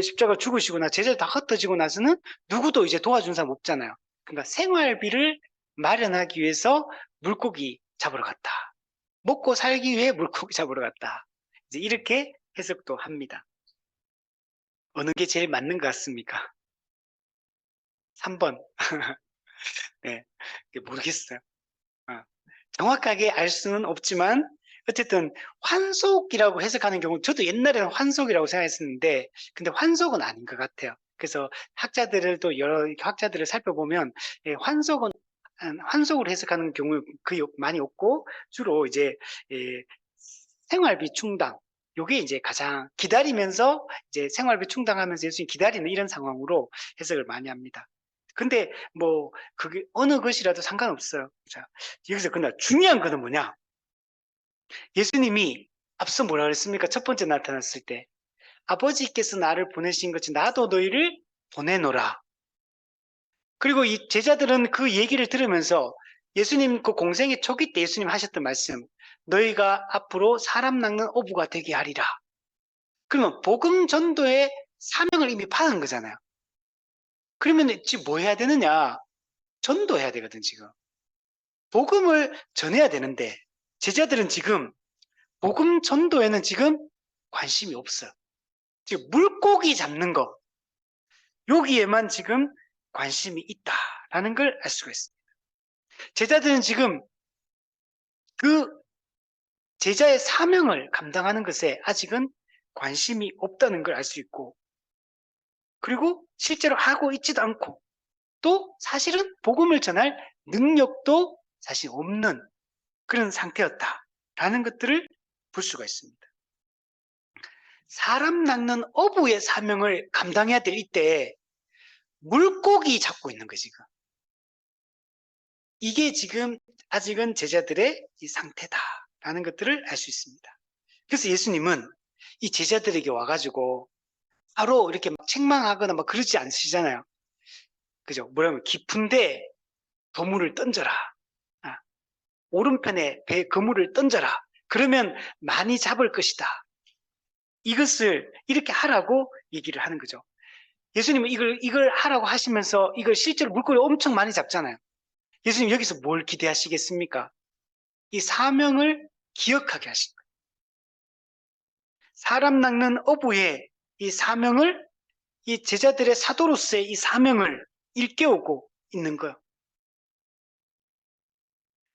십자가 죽으시거나 제자들 다 흩어지고 나서는 누구도 이제 도와준 사람 없잖아요. 그러니까 생활비를 마련하기 위해서 물고기 잡으러 갔다. 먹고 살기 위해 물고기 잡으러 갔다. 이제 이렇게 해석도 합니다. 어느 게 제일 맞는 것 같습니까? 3번. 네, 모르겠어요. 정확하게 알 수는 없지만 어쨌든 환속이라고 해석하는 경우 저도 옛날에는 환속이라고 생각했었는데 근데 환속은 아닌 것 같아요. 그래서 학자들을 또 여러 학자들을 살펴보면 환속으로 해석하는 경우 많이 없고 주로 이제 생활비 충당 요게 이제 가장 기다리면서 이제 생활비 충당하면서 예수님 기다리는 이런 상황으로 해석을 많이 합니다. 근데 뭐 그게 어느 것이라도 상관없어요. 자, 여기서 그러나 중요한 거는 뭐냐? 예수님이 앞서 뭐라 그랬습니까? 첫 번째 나타났을 때 아버지께서 나를 보내신 것이 나도 너희를 보내노라. 그리고 이 제자들은 그 얘기를 들으면서 예수님 그 공생의 초기 때 예수님 하셨던 말씀 너희가 앞으로 사람 낚는 어부가 되게 하리라. 그러면 복음 전도의 사명을 이미 받은 거잖아요. 그러면 지금 뭐 해야 되느냐? 전도해야 되거든 지금. 복음을 전해야 되는데 제자들은 지금 복음 전도에는 지금 관심이 없어요. 지금 물고기 잡는 거 여기에만 지금 관심이 있다라는 걸 알 수가 있습니다. 제자들은 지금 그 제자의 사명을 감당하는 것에 아직은 관심이 없다는 걸 알 수 있고 그리고 실제로 하고 있지도 않고 또 사실은 복음을 전할 능력도 사실 없는 그런 상태였다라는 것들을 볼 수가 있습니다. 사람 낚는 어부의 사명을 감당해야 될 이때 물고기 잡고 있는 거지. 이게 지금 아직은 제자들의 이 상태다라는 것들을 알 수 있습니다. 그래서 예수님은 이 제자들에게 와가지고 바로 이렇게 막 책망하거나 막 그러지 않으시잖아요. 그죠? 뭐라면 깊은데 그물을 던져라. 오른편에 배 그물을 던져라. 그러면 많이 잡을 것이다. 이것을 이렇게 하라고 얘기를 하는 거죠. 예수님은 이걸 하라고 하시면서 이걸 실제로 물고기 엄청 많이 잡잖아요. 예수님 여기서 뭘 기대하시겠습니까? 이 사명을 기억하게 하신 거예요. 사람 낚는 어부의 이 사명을, 이 제자들의 사도로서의 이 사명을 일깨우고 있는 거예요.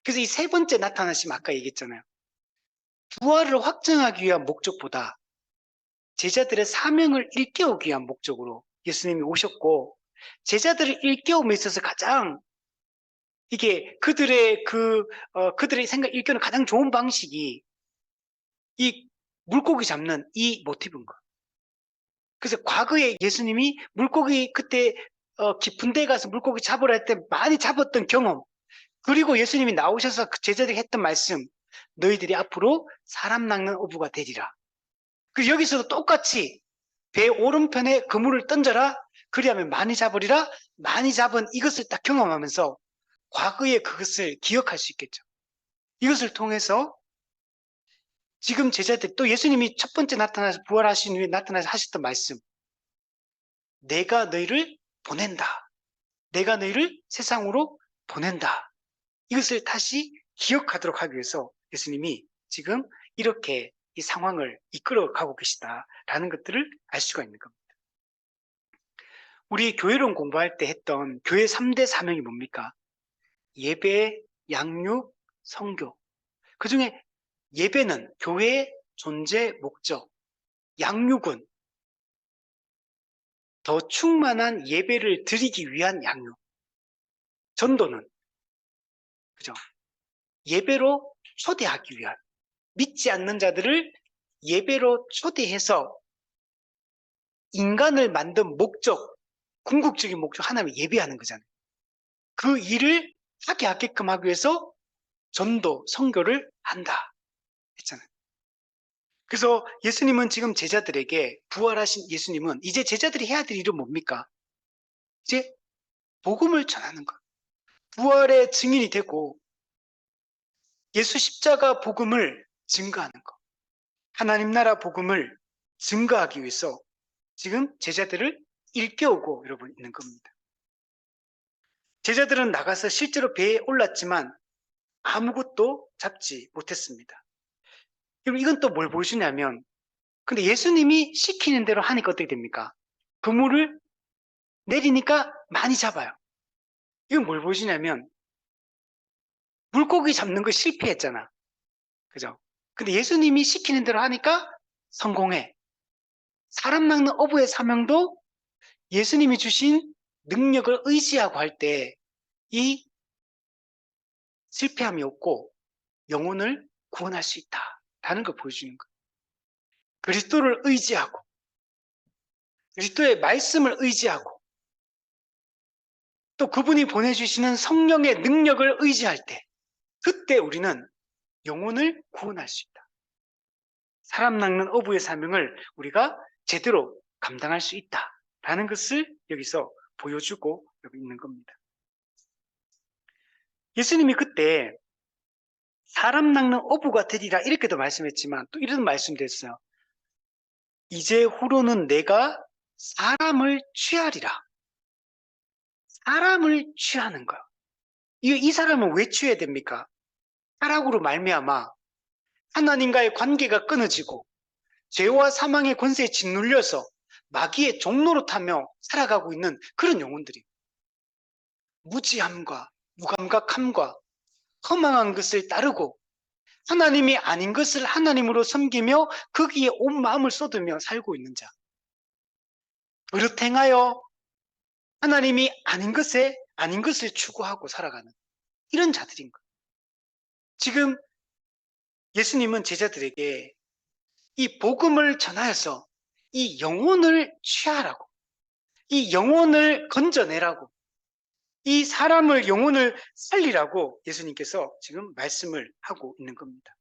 그래서 이 세 번째 나타나심 아까 얘기했잖아요. 부활을 확증하기 위한 목적보다 제자들의 사명을 일깨우기 위한 목적으로 예수님이 오셨고, 제자들을 일깨움에 있어서 가장 이게 그들의 생각 일깨우는 가장 좋은 방식이 이 물고기 잡는 이 모티브인 거예요. 그래서 과거에 예수님이 물고기 그때 깊은 데 가서 물고기 잡으라 할 때 많이 잡았던 경험, 그리고 예수님이 나오셔서 그 제자들에게 했던 말씀, 너희들이 앞으로 사람 낚는 어부가 되리라. 그 여기서도 똑같이 배 오른편에 그물을 던져라. 그리하면 많이 잡으리라. 많이 잡은 이것을 딱 경험하면서 과거의 그것을 기억할 수 있겠죠. 이것을 통해서 지금 제자들, 또 예수님이 첫 번째 나타나서 부활하신 후에 나타나서 하셨던 말씀, 내가 너희를 보낸다. 내가 너희를 세상으로 보낸다. 이것을 다시 기억하도록 하기 위해서 예수님이 지금 이렇게 이 상황을 이끌어가고 계시다라는 것들을 알 수가 있는 겁니다. 우리 교회론 공부할 때 했던 교회 3대 사명이 뭡니까? 예배, 양육, 선교. 그 중에 예배는 교회의 존재 목적, 양육은 더 충만한 예배를 드리기 위한 양육, 전도는 그죠? 예배로 초대하기 위한, 믿지 않는 자들을 예배로 초대해서 인간을 만든 목적, 궁극적인 목적 하나님을 예배하는 거잖아요. 그 일을 하게 하게끔 하기 위해서 전도, 선교를 한다 했잖아요. 그래서 예수님은 지금 제자들에게, 부활하신 예수님은 이제 제자들이 해야 될 일은 뭡니까? 이제 복음을 전하는 것, 부활의 증인이 되고 예수 십자가 복음을 증거하는 것, 하나님 나라 복음을 증거하기 위해서 지금 제자들을 일깨우고 여러분 있는 겁니다. 제자들은 나가서 실제로 배에 올랐지만 아무것도 잡지 못했습니다. 여러분 이건 또 뭘 보여주냐면, 근데 예수님이 시키는 대로 하니까 어떻게 됩니까? 그물을 내리니까 많이 잡아요. 이건 뭘 보여주냐면 물고기 잡는 거 실패했잖아. 그죠? 근데 예수님이 시키는 대로 하니까 성공해. 사람 낚는 어부의 사명도 예수님이 주신 능력을 의지하고 할 때 이 실패함이 없고 영혼을 구원할 수 있다라는 걸 보여주는 거예요. 그리스도를 의지하고 그리스도의 말씀을 의지하고 또 그분이 보내주시는 성령의 능력을 의지할 때 그때 우리는 영혼을 구원할 수 있다. 사람 낚는 어부의 사명을 우리가 제대로 감당할 수 있다라는 것을 여기서 보여주고 여기 있는 겁니다. 예수님이 그때 사람 낚는 어부가 되리라 이렇게도 말씀했지만 또 이런 말씀도 했어요. 이제 후로는 내가 사람을 취하리라. 사람을 취하는 거야. 이 사람은 왜 취해야 됩니까? 타락으로 말미암아 하나님과의 관계가 끊어지고 죄와 사망의 권세에 짓눌려서 마귀의 종로로 타며 살아가고 있는 그런 영혼들이, 무지함과 무감각함과 허망한 것을 따르고 하나님이 아닌 것을 하나님으로 섬기며 거기에 온 마음을 쏟으며 살고 있는 자, 그릇 행하여 하나님이 아닌 것을 추구하고 살아가는 이런 자들인 거예요. 지금 예수님은 제자들에게 이 복음을 전하여서 이 영혼을 취하라고, 이 영혼을 건져내라고, 이 사람을, 영혼을 살리라고 예수님께서 지금 말씀을 하고 있는 겁니다.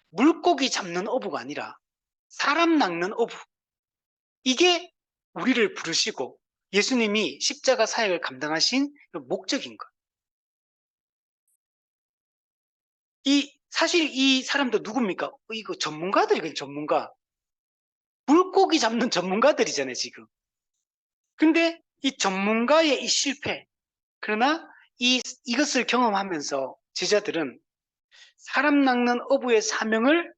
물고기 잡는 어부가 아니라 사람 낚는 어부, 이게 우리를 부르시고 예수님이 십자가 사역을 감당하신 목적인 것. 사실 이 사람도 누굽니까? 이거 전문가들이거든요, 전문가. 물고기 잡는 전문가들이잖아요, 지금. 근데 이 전문가의 이 실패, 그러나 이것을 경험하면서 제자들은 사람 낚는 어부의 사명을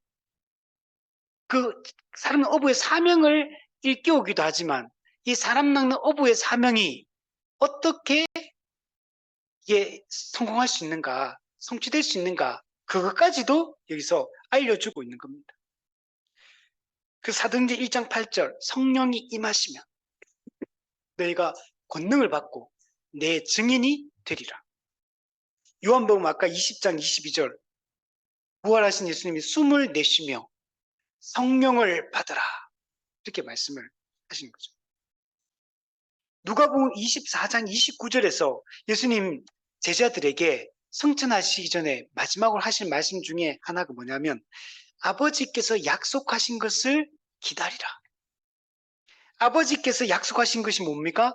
일깨우기도 하지만 이 사람 낚는 어부의 사명이 어떻게 이게 성공할 수 있는가, 성취될 수 있는가, 그것까지도 여기서 알려주고 있는 겁니다. 그 사도행전 1장 8절 성령이 임하시면 너희가 권능을 받고 내 증인이 되리라. 요한복음 아까 20장 22절 부활하신 예수님이 숨을 내쉬며 성령을 받으라 이렇게 말씀을 하신 거죠. 누가복음 24장 29절에서 예수님 제자들에게 성천하시기 전에 마지막으로 하신 말씀 중에 하나가 뭐냐면 아버지께서 약속하신 것을 기다리라. 아버지께서 약속하신 것이 뭡니까?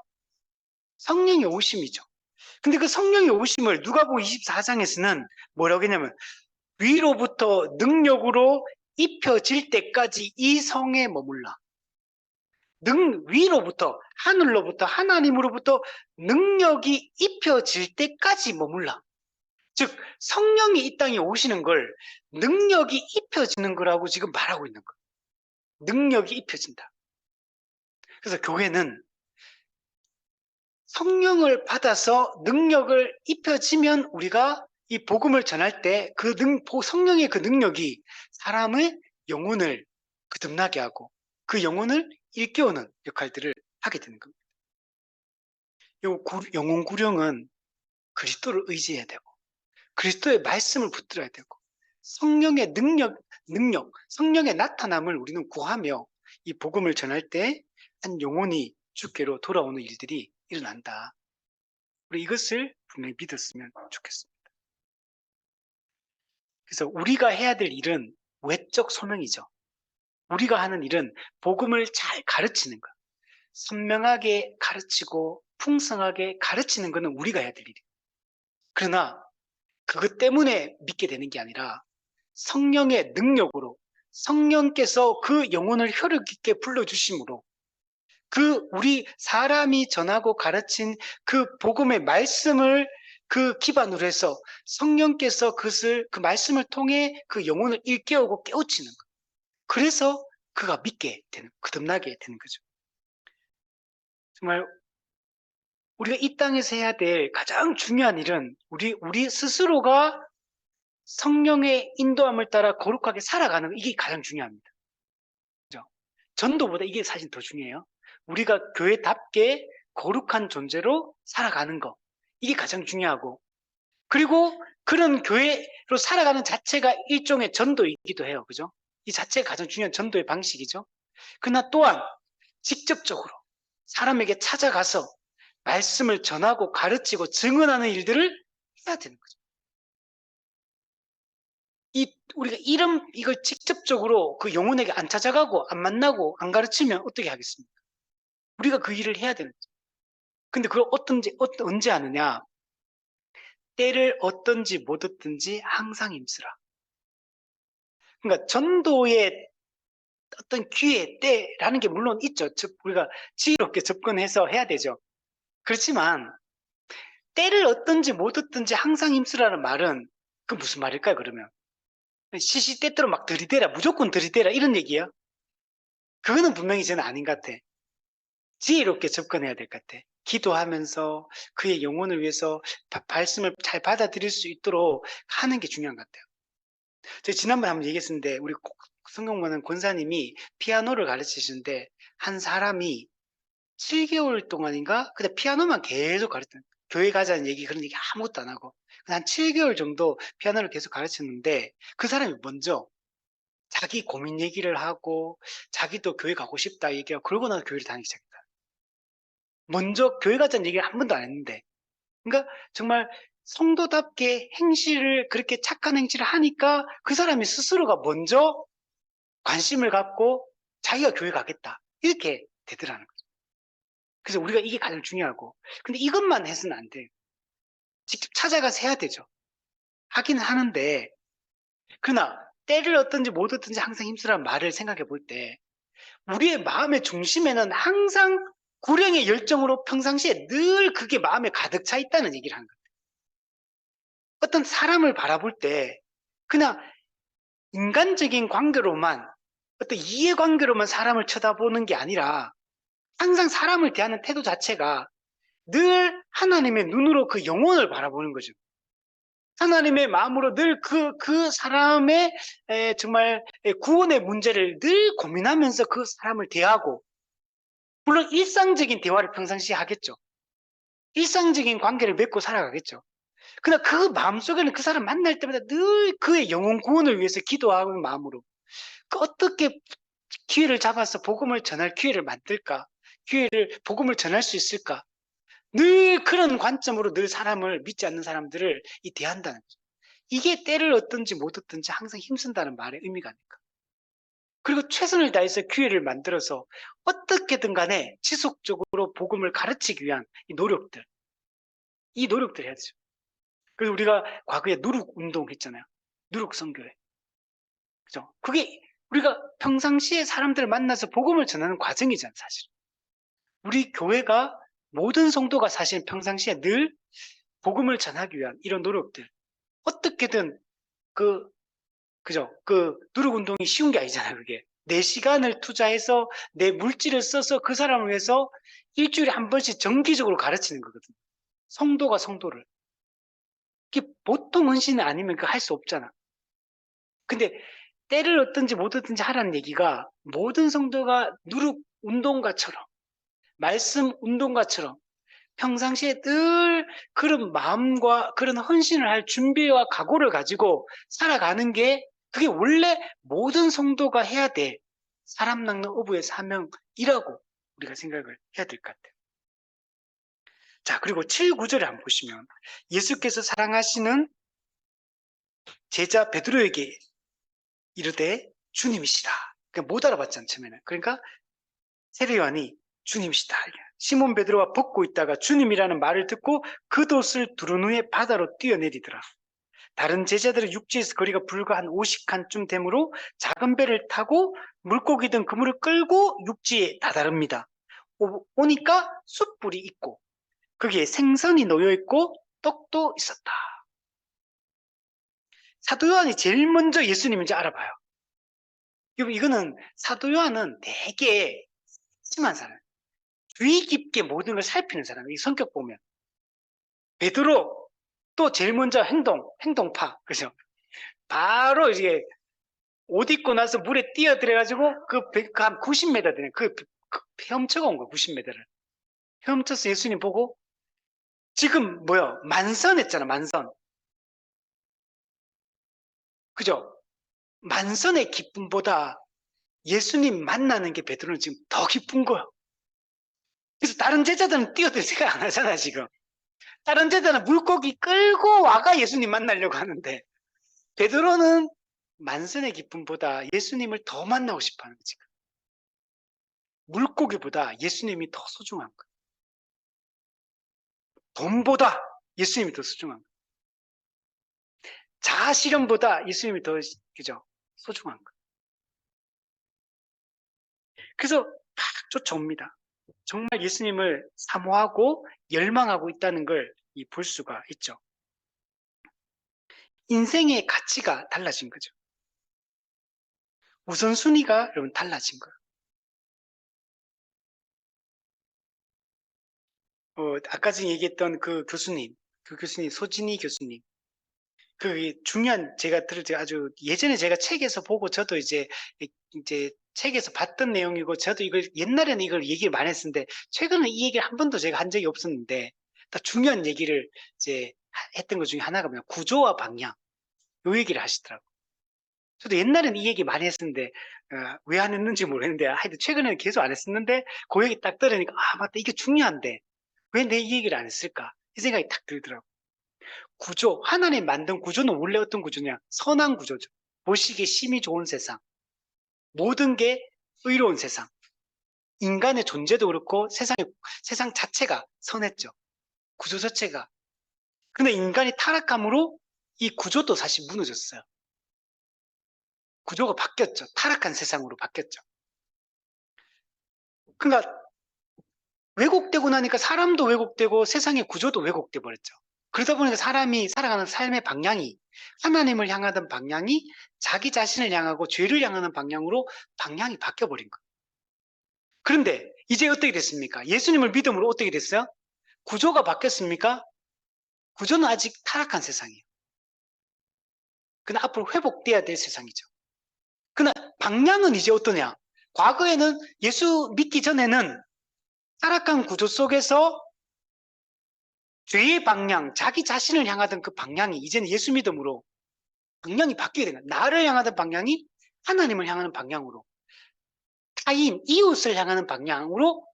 성령의 오심이죠. 근데 그 성령의 오심을 누가복음 24장에서는 뭐라고 했냐면 위로부터 능력으로 입혀질 때까지 이 성에 머물라. 위로부터 하늘로부터 하나님으로부터 능력이 입혀질 때까지 머물라. 즉 성령이 이 땅에 오시는 걸 능력이 입혀지는 거라고 지금 말하고 있는 거예요. 능력이 입혀진다. 그래서 교회는 성령을 받아서 능력을 입혀지면 우리가 이 복음을 전할 때 그 성령의 그 능력이 사람의 영혼을 거듭나게 하고 그 영혼을 일깨우는 역할들을 하게 되는 겁니다. 영혼 구령은 그리스도를 의지해야 되고 그리스도의 말씀을 붙들어야 되고 성령의 능력, 성령의 나타남을 우리는 구하며 이 복음을 전할 때 한 영혼이 주께로 돌아오는 일들이 일어난다. 우리 이것을 분명히 믿었으면 좋겠습니다. 그래서 우리가 해야 될 일은 외적 소명이죠. 우리가 하는 일은 복음을 잘 가르치는 것. 선명하게 가르치고 풍성하게 가르치는 것은 우리가 해야 될 일이에요. 그러나 그것 때문에 믿게 되는 게 아니라 성령의 능력으로 성령께서 그 영혼을 혈육 있게 불러주심으로 그 우리 사람이 전하고 가르친 그 복음의 말씀을 그 기반으로 해서 성령께서 그 말씀을 통해 그 영혼을 일깨우고 깨우치는 것. 그래서 그가 믿게 되는, 거듭나게 되는 거죠. 정말 우리가 이 땅에서 해야 될 가장 중요한 일은 우리 스스로가 성령의 인도함을 따라 거룩하게 살아가는 이게 가장 중요합니다. 그죠? 전도보다 이게 사실 더 중요해요. 우리가 교회답게 거룩한 존재로 살아가는 거 이게 가장 중요하고 그리고 그런 교회로 살아가는 자체가 일종의 전도이기도 해요. 그죠? 이 자체가 가장 중요한 전도의 방식이죠. 그러나 또한 직접적으로 사람에게 찾아가서 말씀을 전하고 가르치고 증언하는 일들을 해야 되는 거죠. 우리가 이걸 직접적으로 그 영혼에게 안 찾아가고 안 만나고 안 가르치면 어떻게 하겠습니까? 우리가 그 일을 해야 되는 거죠. 근데 그걸 언제 하느냐? 때를 얻든지 못 얻든지 항상 힘쓰라. 그러니까 전도의 어떤 기회, 때라는 게 물론 있죠. 우리가 지혜롭게 접근해서 해야 되죠. 그렇지만 때를 얻든지 못 얻든지 항상 힘쓰라는 말은 그 무슨 말일까요, 그러면? 시시때때로 막 들이대라, 무조건 들이대라 이런 얘기예요? 그거는 분명히 저는 아닌 것 같아. 지혜롭게 접근해야 될 것 같아. 기도하면서 그의 영혼을 위해서 말씀을 잘 받아들일 수 있도록 하는 게 중요한 것 같아요. 제가 지난번에 한번 얘기했었는데 우리 성경보는 권사님이 피아노를 가르치시는데 한 사람이 7개월 동안인가 근데 피아노만 계속 가르치는 교회 가자는 얘기 그런 얘기 아무것도 안 하고 한 7개월 정도 피아노를 계속 가르쳤는데 그 사람이 먼저 자기 고민 얘기를 하고 자기도 교회 가고 싶다 얘기하고 그러고 나서 교회를 다니기 시작했다. 먼저 교회 가자는 얘기를 한 번도 안 했는데 그러니까 정말 성도답게 행실을 그렇게 착한 행실을 하니까 그 사람이 스스로가 먼저 관심을 갖고 자기가 교회 가겠다 이렇게 되더라는 거죠. 그래서 우리가 이게 가장 중요하고 근데 이것만 해서는 안 돼요. 직접 찾아가서 해야 되죠. 하긴 하는데 그러나 때를 얻든지 못 얻든지 항상 힘쓰라는 말을 생각해 볼 때 우리의 마음의 중심에는 항상 구령의 열정으로 평상시에 늘 그게 마음에 가득 차 있다는 얘기를 하는 거예요. 어떤 사람을 바라볼 때 그냥 인간적인 관계로만 어떤 이해관계로만 사람을 쳐다보는 게 아니라 항상 사람을 대하는 태도 자체가 늘 하나님의 눈으로 그 영혼을 바라보는 거죠. 하나님의 마음으로 늘 그 사람의 정말 구원의 문제를 늘 고민하면서 그 사람을 대하고, 물론 일상적인 대화를 평상시에 하겠죠. 일상적인 관계를 맺고 살아가겠죠. 그러나 그 마음속에는 그 사람 만날 때마다 늘 그의 영혼 구원을 위해서 기도하는 마음으로 어떻게 기회를 잡아서 복음을 전할 기회를 만들까? 복음을 전할 수 있을까? 늘 그런 관점으로 늘 사람을 믿지 않는 사람들을 대한다는 거죠. 이게 때를 얻든지 못 얻든지 항상 힘쓴다는 말의 의미가 아닐까. 그리고 최선을 다해서 기회를 만들어서 어떻게든 간에 지속적으로 복음을 가르치기 위한 이 노력들 해야죠. 그래서 우리가 과거에 누룩 운동 했잖아요. 누룩 선교회. 그죠? 그게 우리가 평상시에 사람들을 만나서 복음을 전하는 과정이잖아요, 사실. 우리 교회가 모든 성도가 사실 평상시에 늘 복음을 전하기 위한 이런 노력들. 어떻게든 그죠? 누룩 운동이 쉬운 게 아니잖아요, 그게. 내 시간을 투자해서 내 물질을 써서 그 사람을 위해서 일주일에 한 번씩 정기적으로 가르치는 거거든요. 성도가 성도를. 그게 보통 헌신 아니면 그 할 수 없잖아. 근데 때를 얻든지 못 얻든지 하라는 얘기가 모든 성도가 누룩 운동가처럼, 말씀 운동가처럼 평상시에 늘 그런 마음과 그런 헌신을 할 준비와 각오를 가지고 살아가는 게, 그게 원래 모든 성도가 해야 될 사람 낚는 어부의 사명이라고 우리가 생각을 해야 될 것 같아요. 자, 그리고 7, 9절에 한번 보시면 예수께서 사랑하시는 제자 베드로에게 이르되 주님이시라. 그러니까 못 알아봤잖아요, 처음에는. 그러니까 세례 요한이 주님이시다. 시몬 베드로가 벗고 있다가 주님이라는 말을 듣고 겉옷을 두른 후에 바다로 뛰어내리더라. 다른 제자들은 육지에서 거리가 불과 한 50칸쯤 되므로 작은 배를 타고 물고기든 그물을 끌고 육지에 다다릅니다. 오니까 숯불이 있고 거기에 생선이 놓여 있고 떡도 있었다. 사도 요한이 제일 먼저 예수님인지 알아봐요. 이거는 사도 요한은 되게 심한 사람, 주의 깊게 모든 걸 살피는 사람. 이 성격 보면 베드로 또 제일 먼저 행동파, 그죠? 바로 이제 옷 입고 나서 물에 뛰어들어가지고 한 90m 되는 헤엄쳐가 온 거야, 90m를. 헤엄쳐서 예수님 보고 지금 만선했잖아, 만선. 그죠? 만선의 기쁨보다 예수님 만나는 게 베드로는 지금 더 기쁜 거예요. 그래서 다른 제자들은 뛰어들 생각 안 하잖아, 지금. 다른 제자는 물고기 끌고 와가 예수님 만나려고 하는데 베드로는 만선의 기쁨보다 예수님을 더 만나고 싶어 하는 거지. 물고기보다 예수님이 더 소중한 거예요. 돈보다 예수님이 더 소중한 거예요. 자아실현보다 예수님이 더, 그죠? 소중한 거예요. 그래서 막 쫓아옵니다. 정말 예수님을 사모하고 열망하고 있다는 걸 볼 수가 있죠. 인생의 가치가 달라진 거죠. 우선순위가 여러분 달라진 거예요. 아까 전에 얘기했던 그 교수님 소진희 교수님, 중요한, 제가 들을 때 아주 예전에 제가 책에서 보고 저도 이제 책에서 봤던 내용이고, 저도 옛날에는 이걸 얘기를 많이 했었는데 최근에 이 얘기를 한 번도 제가 한 적이 없었는데, 딱 중요한 얘기를 이제 했던 것 중에 하나가 뭐냐, 구조와 방향, 요 얘기를 하시더라고요. 저도 옛날에는 이 얘기 많이 했었는데 왜 안 했는지 모르겠는데 하여튼 최근에는 계속 안 했었는데 그 얘기 딱 들으니까 맞다, 이게 중요한데 왜 내 이 얘기를 안 했을까, 이 생각이 딱 들더라고요. 구조, 하나님 만든 구조는 원래 어떤 구조냐? 선한 구조죠. 보시기에 심히 좋은 세상, 모든 게 의로운 세상, 인간의 존재도 그렇고 세상 자체가 선했죠. 구조 자체가. 근데 인간이 타락함으로 이 구조도 사실 무너졌어요. 구조가 바뀌었죠. 타락한 세상으로 바뀌었죠. 그러니까 왜곡되고 나니까 사람도 왜곡되고 세상의 구조도 왜곡돼 버렸죠. 그러다 보니까 사람이 살아가는 삶의 방향이 하나님을 향하던 방향이 자기 자신을 향하고 죄를 향하는 방향으로 방향이 바뀌어버린 거예요. 그런데 이제 어떻게 됐습니까? 예수님을 믿음으로 어떻게 됐어요? 구조가 바뀌었습니까? 구조는 아직 타락한 세상이에요. 그러나 앞으로 회복돼야 될 세상이죠. 그러나 방향은 이제 어떠냐? 과거에는 예수 믿기 전에는 타락한 구조 속에서 죄의 방향, 자기 자신을 향하던 그 방향이 이제는 예수 믿음으로 방향이 바뀌게 된 거예요. 나를 향하던 방향이 하나님을 향하는 방향으로, 타인, 이웃을 향하는 방향으로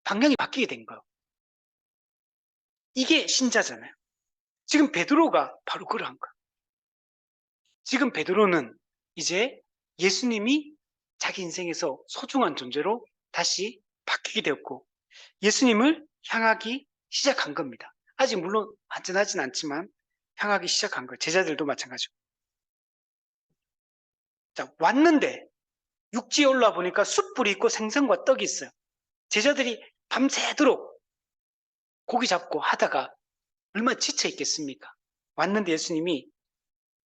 방향이 바뀌게 된 거예요. 이게 신자잖아요. 지금 베드로가 바로 그러한 거예요. 지금 베드로는 이제 예수님이 자기 인생에서 소중한 존재로 다시 바뀌게 되었고 예수님을 향하기 시작한 겁니다. 아직 물론 완전하진 않지만 향하기 시작한 거예요. 제자들도 마찬가지고. 자, 왔는데 육지에 올라와 보니까 숯불이 있고 생선과 떡이 있어요. 제자들이 밤새도록 고기 잡고 하다가 얼마나 지쳐 있겠습니까? 왔는데 예수님이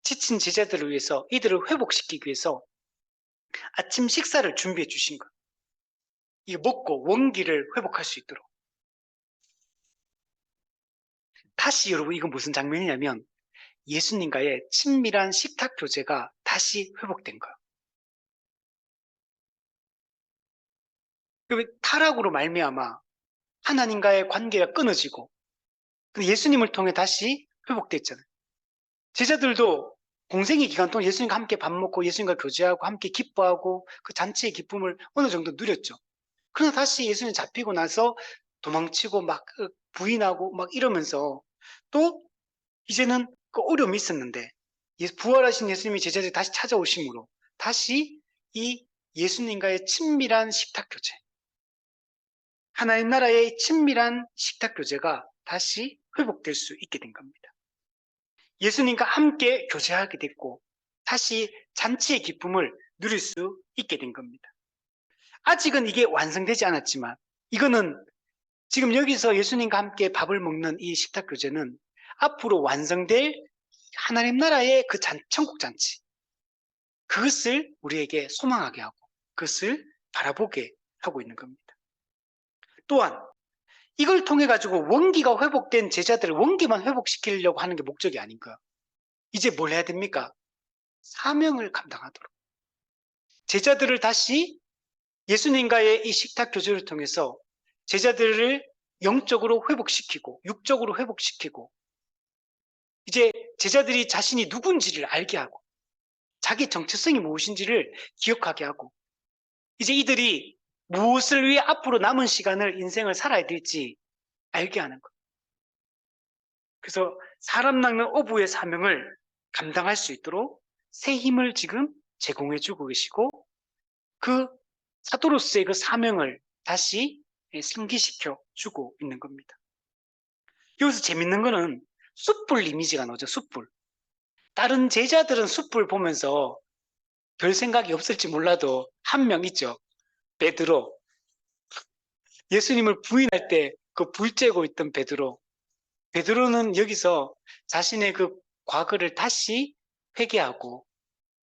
지친 제자들을 위해서 이들을 회복시키기 위해서 아침 식사를 준비해 주신 거예요. 이거 먹고 원기를 회복할 수 있도록. 다시 여러분 이건 무슨 장면이냐면 예수님과의 친밀한 식탁 교제가 다시 회복된 거예요. 타락으로 말미암아 하나님과의 관계가 끊어지고 예수님을 통해 다시 회복됐잖아요. 제자들도 공생의 기간 동안 예수님과 함께 밥 먹고 예수님과 교제하고 함께 기뻐하고 그 잔치의 기쁨을 어느 정도 누렸죠. 그러나 다시 예수님 잡히고 나서 도망치고 막 부인하고 막 이러면서 또 이제는 그 어려움이 있었는데 부활하신 예수님이 제자들이 다시 찾아오심으로 다시 이 예수님과의 친밀한 식탁 교제, 하나님 나라의 친밀한 식탁 교제가 다시 회복될 수 있게 된 겁니다. 예수님과 함께 교제하게 됐고 다시 잔치의 기쁨을 누릴 수 있게 된 겁니다. 아직은 이게 완성되지 않았지만 이거는 지금 여기서 예수님과 함께 밥을 먹는 이 식탁 교제는 앞으로 완성될 하나님 나라의 그 천국 잔치, 그것을 우리에게 소망하게 하고 그것을 바라보게 하고 있는 겁니다. 또한 이걸 통해 가지고 원기가 회복된 제자들을 원기만 회복시키려고 하는 게 목적이 아닌가. 이제 뭘 해야 됩니까? 사명을 감당하도록. 제자들을 다시 예수님과의 이 식탁 교제를 통해서 제자들을 영적으로 회복시키고 육적으로 회복시키고 이제 제자들이 자신이 누군지를 알게 하고 자기 정체성이 무엇인지를 기억하게 하고 이제 이들이 무엇을 위해 앞으로 남은 시간을 인생을 살아야 될지 알게 하는 것. 그래서 사람 낚는 어부의 사명을 감당할 수 있도록 새 힘을 지금 제공해 주고 계시고 그 사도로서의 그 사명을 다시 상기시켜 주고 있는 겁니다. 여기서 재밌는 거는 숯불 이미지가 나오죠. 숯불. 다른 제자들은 숯불 보면서 별 생각이 없을지 몰라도 한 명 있죠. 베드로. 예수님을 부인할 때 그 불 쬐고 있던 베드로. 베드로는 여기서 자신의 그 과거를 다시 회개하고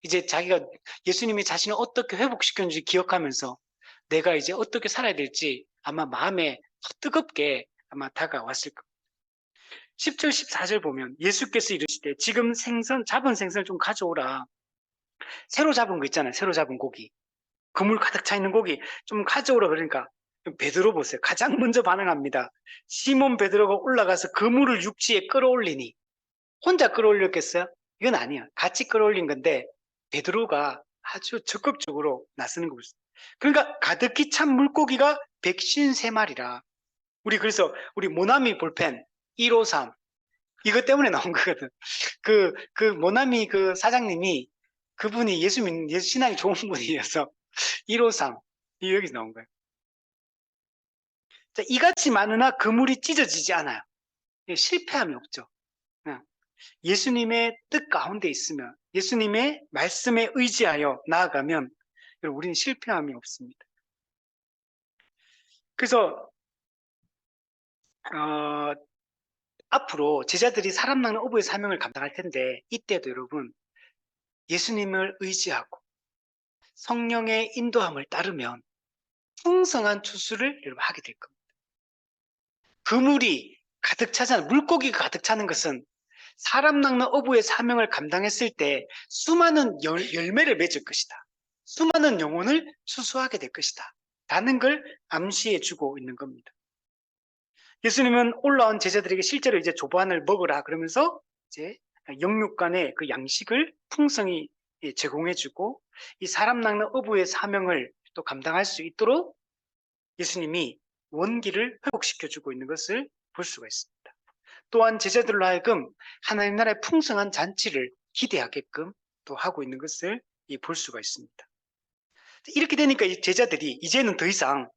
이제 자기가 예수님이 자신을 어떻게 회복시켰는지 기억하면서 내가 이제 어떻게 살아야 될지 아마 마음에 뜨겁게 아마 다가왔을 겁니다. 10절, 14절 보면 예수께서 이르시되 지금 잡은 생선을 좀 가져오라. 새로 잡은 거 있잖아요. 새로 잡은 고기. 그물 가득 차 있는 고기 좀 가져오라 그러니까 베드로 보세요. 가장 먼저 반응합니다. 시몬 베드로가 올라가서 그물을 육지에 끌어올리니 혼자 끌어올렸겠어요? 이건 아니야. 같이 끌어올린 건데 베드로가 아주 적극적으로 나서는 거 보세요. 그러니까 가득히 찬 물고기가 153마리라. 그래서 우리 모나미 볼펜 153 이것 때문에 나온 거거든. 그 모나미 그 사장님이 그분이 예수 신앙이 좋은 분이어서 153 여기서 나온 거예요. 자, 이같이 많으나 그물이 찢어지지 않아요. 실패함이 없죠. 예수님의 뜻 가운데 있으면 예수님의 말씀에 의지하여 나아가면 우리는 실패함이 없습니다. 그래서 앞으로 제자들이 사람 낚는 어부의 사명을 감당할 텐데 이때도 여러분 예수님을 의지하고 성령의 인도함을 따르면 풍성한 추수를 여러분 하게 될 겁니다. 그물이 가득 차잖아요. 물고기가 가득 차는 것은 사람 낚는 어부의 사명을 감당했을 때 수많은 열매를 맺을 것이다. 수많은 영혼을 추수하게 될 것이다. 라는 걸 암시해 주고 있는 겁니다. 예수님은 올라온 제자들에게 실제로 이제 조반을 먹으라 그러면서 이제 영육간의 그 양식을 풍성히 제공해 주고 이 사람 낚는 어부의 사명을 또 감당할 수 있도록 예수님이 원기를 회복시켜 주고 있는 것을 볼 수가 있습니다. 또한 제자들로 하여금 하나님 나라의 풍성한 잔치를 기대하게끔 또 하고 있는 것을 볼 수가 있습니다. 이렇게 되니까 제자들이 이제는 더 이상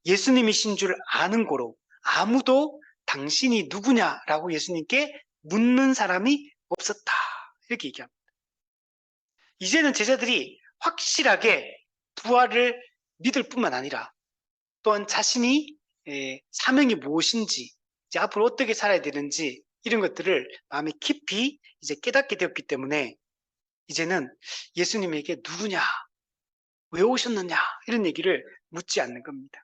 예수님이신 줄 아는 고로 아무도 당신이 누구냐라고 예수님께 묻는 사람이 없었다. 이렇게 얘기합니다. 이제는 제자들이 확실하게 부활을 믿을 뿐만 아니라 또한 자신이 사명이 무엇인지 이제 앞으로 어떻게 살아야 되는지 이런 것들을 마음에 깊이 이제 깨닫게 되었기 때문에 이제는 예수님에게 누구냐, 왜 오셨느냐 이런 얘기를 묻지 않는 겁니다.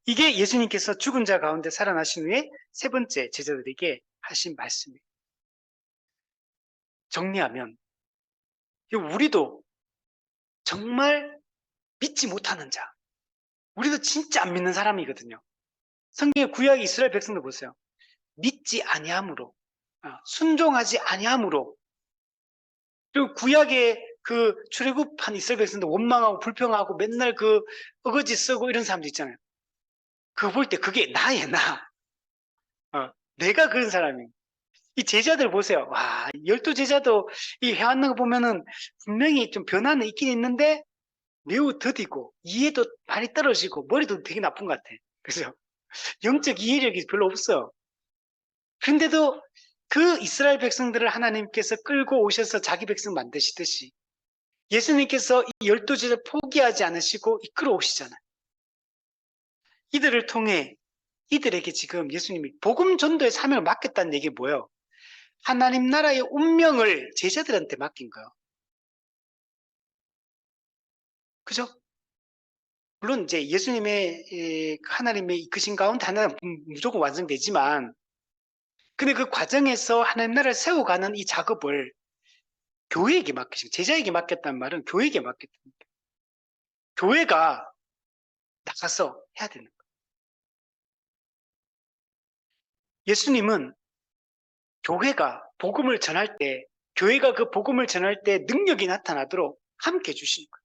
이게 예수님께서 죽은 자 가운데 살아나신 후에 세 번째 제자들에게 하신 말씀이에요. 정리하면 우리도 정말 믿지 못하는 자, 우리도 진짜 안 믿는 사람이거든요. 성경의 구약 이스라엘 백성들 보세요. 믿지 아니함으로, 순종하지 아니함으로, 그리고 구약의 그 출애굽한 이스라엘 백성들 원망하고 불평하고 맨날 그 어거지 쓰고 이런 사람들 있잖아요. 그거 볼 때 그게 나예요, 나. 내가 그런 사람이에요. 이 제자들 보세요. 와, 12제자도 이 해왔는 거 보면은 분명히 좀 변화는 있긴 있는데 매우 더디고 이해도 많이 떨어지고 머리도 되게 나쁜 것 같아. 그죠? 영적 이해력이 별로 없어요. 그런데도 그 이스라엘 백성들을 하나님께서 끌고 오셔서 자기 백성 만드시듯이 예수님께서 이 12제자를 포기하지 않으시고 이끌어 오시잖아요. 이들을 통해 이들에게 지금 예수님이 복음 전도의 사명을 맡겼다는 얘기 뭐예요? 하나님 나라의 운명을 제자들한테 맡긴 거예요. 그죠? 물론 이제 예수님의 하나님의 이끄신 가운데 하나는 무조건 완성되지만 근데 그 과정에서 하나님 나라를 세워가는 이 작업을 교회에게 맡기시고 제자에게 맡겼다는 말은 교회에게 맡겼다는 거예요. 교회가 나가서 해야 되는 거예요. 예수님은 교회가 복음을 전할 때 교회가 그 복음을 전할 때 능력이 나타나도록 함께 해주시는 거예요.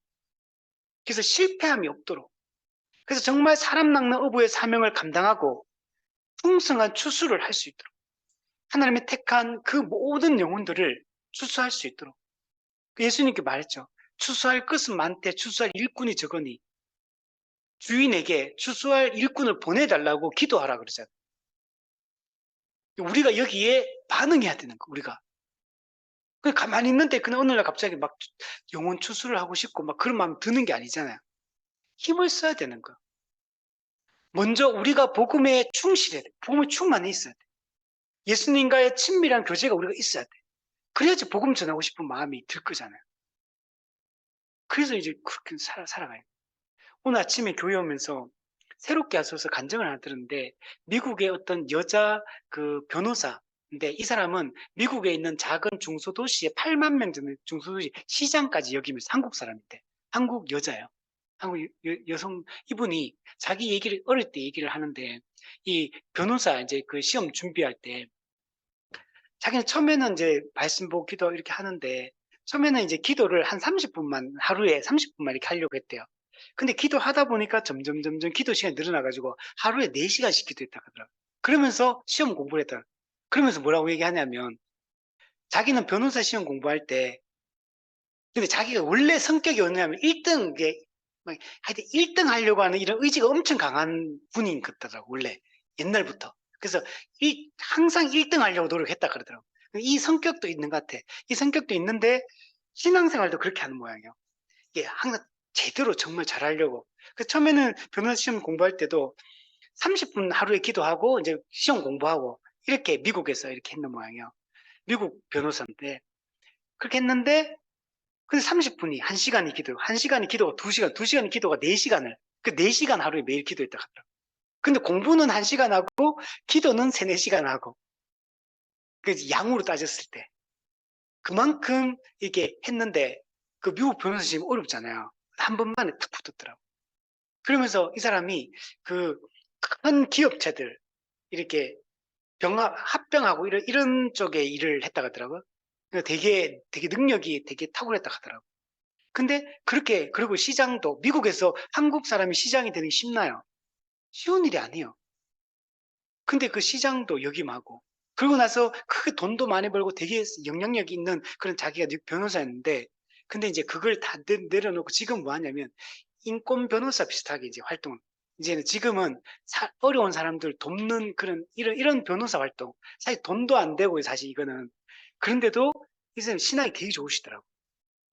그래서 실패함이 없도록 그래서 정말 사람 낚는 어부의 사명을 감당하고 풍성한 추수를 할 수 있도록 하나님의 택한 그 모든 영혼들을 추수할 수 있도록 예수님께 말했죠. 추수할 것은 많되 추수할 일꾼이 적으니 주인에게 추수할 일꾼을 보내달라고 기도하라 그러잖아요. 우리가 여기에 반응해야 되는 거 우리가. 그냥 가만히 있는데 그냥 어느 날 갑자기 막 영혼 추수를 하고 싶고 막 그런 마음 드는 게 아니잖아요. 힘을 써야 되는 거. 먼저 우리가 복음에 충실해야 돼. 복음에 충만히 있어야 돼. 예수님과의 친밀한 교제가 우리가 있어야 돼. 그래야지 복음 전하고 싶은 마음이 들 거잖아요. 그래서 이제 그렇게 살아가요. 오늘 아침에 교회 오면서 새롭게 하소서 간증을 하나 들었는데 미국의 어떤 여자 그 변호사인데 이 사람은 미국에 있는 작은 중소도시에 8만 명 되는 중소도시 시장까지 역이면서 한국 사람인데 한국 여자예요. 한국 여성 이분이 자기 얘기를 어릴 때 얘기를 하는데 이 변호사 이제 그 시험 준비할 때 자기는 처음에는 이제 말씀 보고 기도 이렇게 하는데 처음에는 이제 기도를 한 30분만 하루에 30분만 이렇게 하려고 했대요. 근데 기도하다 보니까 점점 기도 시간이 늘어나가지고 하루에 4시간씩 기도했다 하더라고요. 그러면서 시험 공부를 했다. 그러면서 뭐라고 얘기하냐면 자기는 변호사 시험 공부할 때 근데 자기가 원래 성격이 어느냐면 1등 하여튼 1등 하려고 하는 이런 의지가 엄청 강한 분인 것 같더라고 원래 옛날부터. 그래서 항상 1등 하려고 노력했다 그러더라고. 이 성격도 있는 것 같아. 이 성격도 있는데 신앙생활도 그렇게 하는 모양이에요. 이게 항상 제대로 정말 잘하려고. 그 처음에는 변호사 시험 공부할 때도 30분 하루에 기도하고 이제 시험 공부하고 이렇게 미국에서 이렇게 했는 모양이에요. 미국 변호사인데 그렇게 했는데 근데 30분이 1시간이 기도, 1시간이 기도가 2시간, 2시간이 기도가 4시간을 그 4시간 하루에 매일 기도했다 하더라고요. 근데 공부는 1시간 하고 기도는 3, 4시간 하고 그 양으로 따졌을 때 그만큼 이게 했는데 그 미국 변호사 지금 어렵잖아요. 한 번만에 탁 붙었더라고. 그러면서 이 사람이 그 큰 기업체들 이렇게 합병하고 이런 쪽에 일을 했다고 하더라고요. 그러니까 되게 능력이 되게 탁월했다고 하더라고요. 근데 그렇게 그리고 시장도 미국에서 한국 사람이 시장이 되는 게 쉽나요? 쉬운 일이 아니에요. 근데 그 시장도 역임하고 그러고 나서 크게 돈도 많이 벌고 되게 영향력이 있는 그런 자기가 변호사였는데 근데 이제 그걸 다 내려놓고 지금 뭐 하냐면 인권 변호사 비슷하게 이제 활동 이제는 지금은 어려운 사람들 돕는 그런 이런 변호사 활동 사실 돈도 안 되고 사실 이거는 그런데도 이 사람 신앙이 되게 좋으시더라고.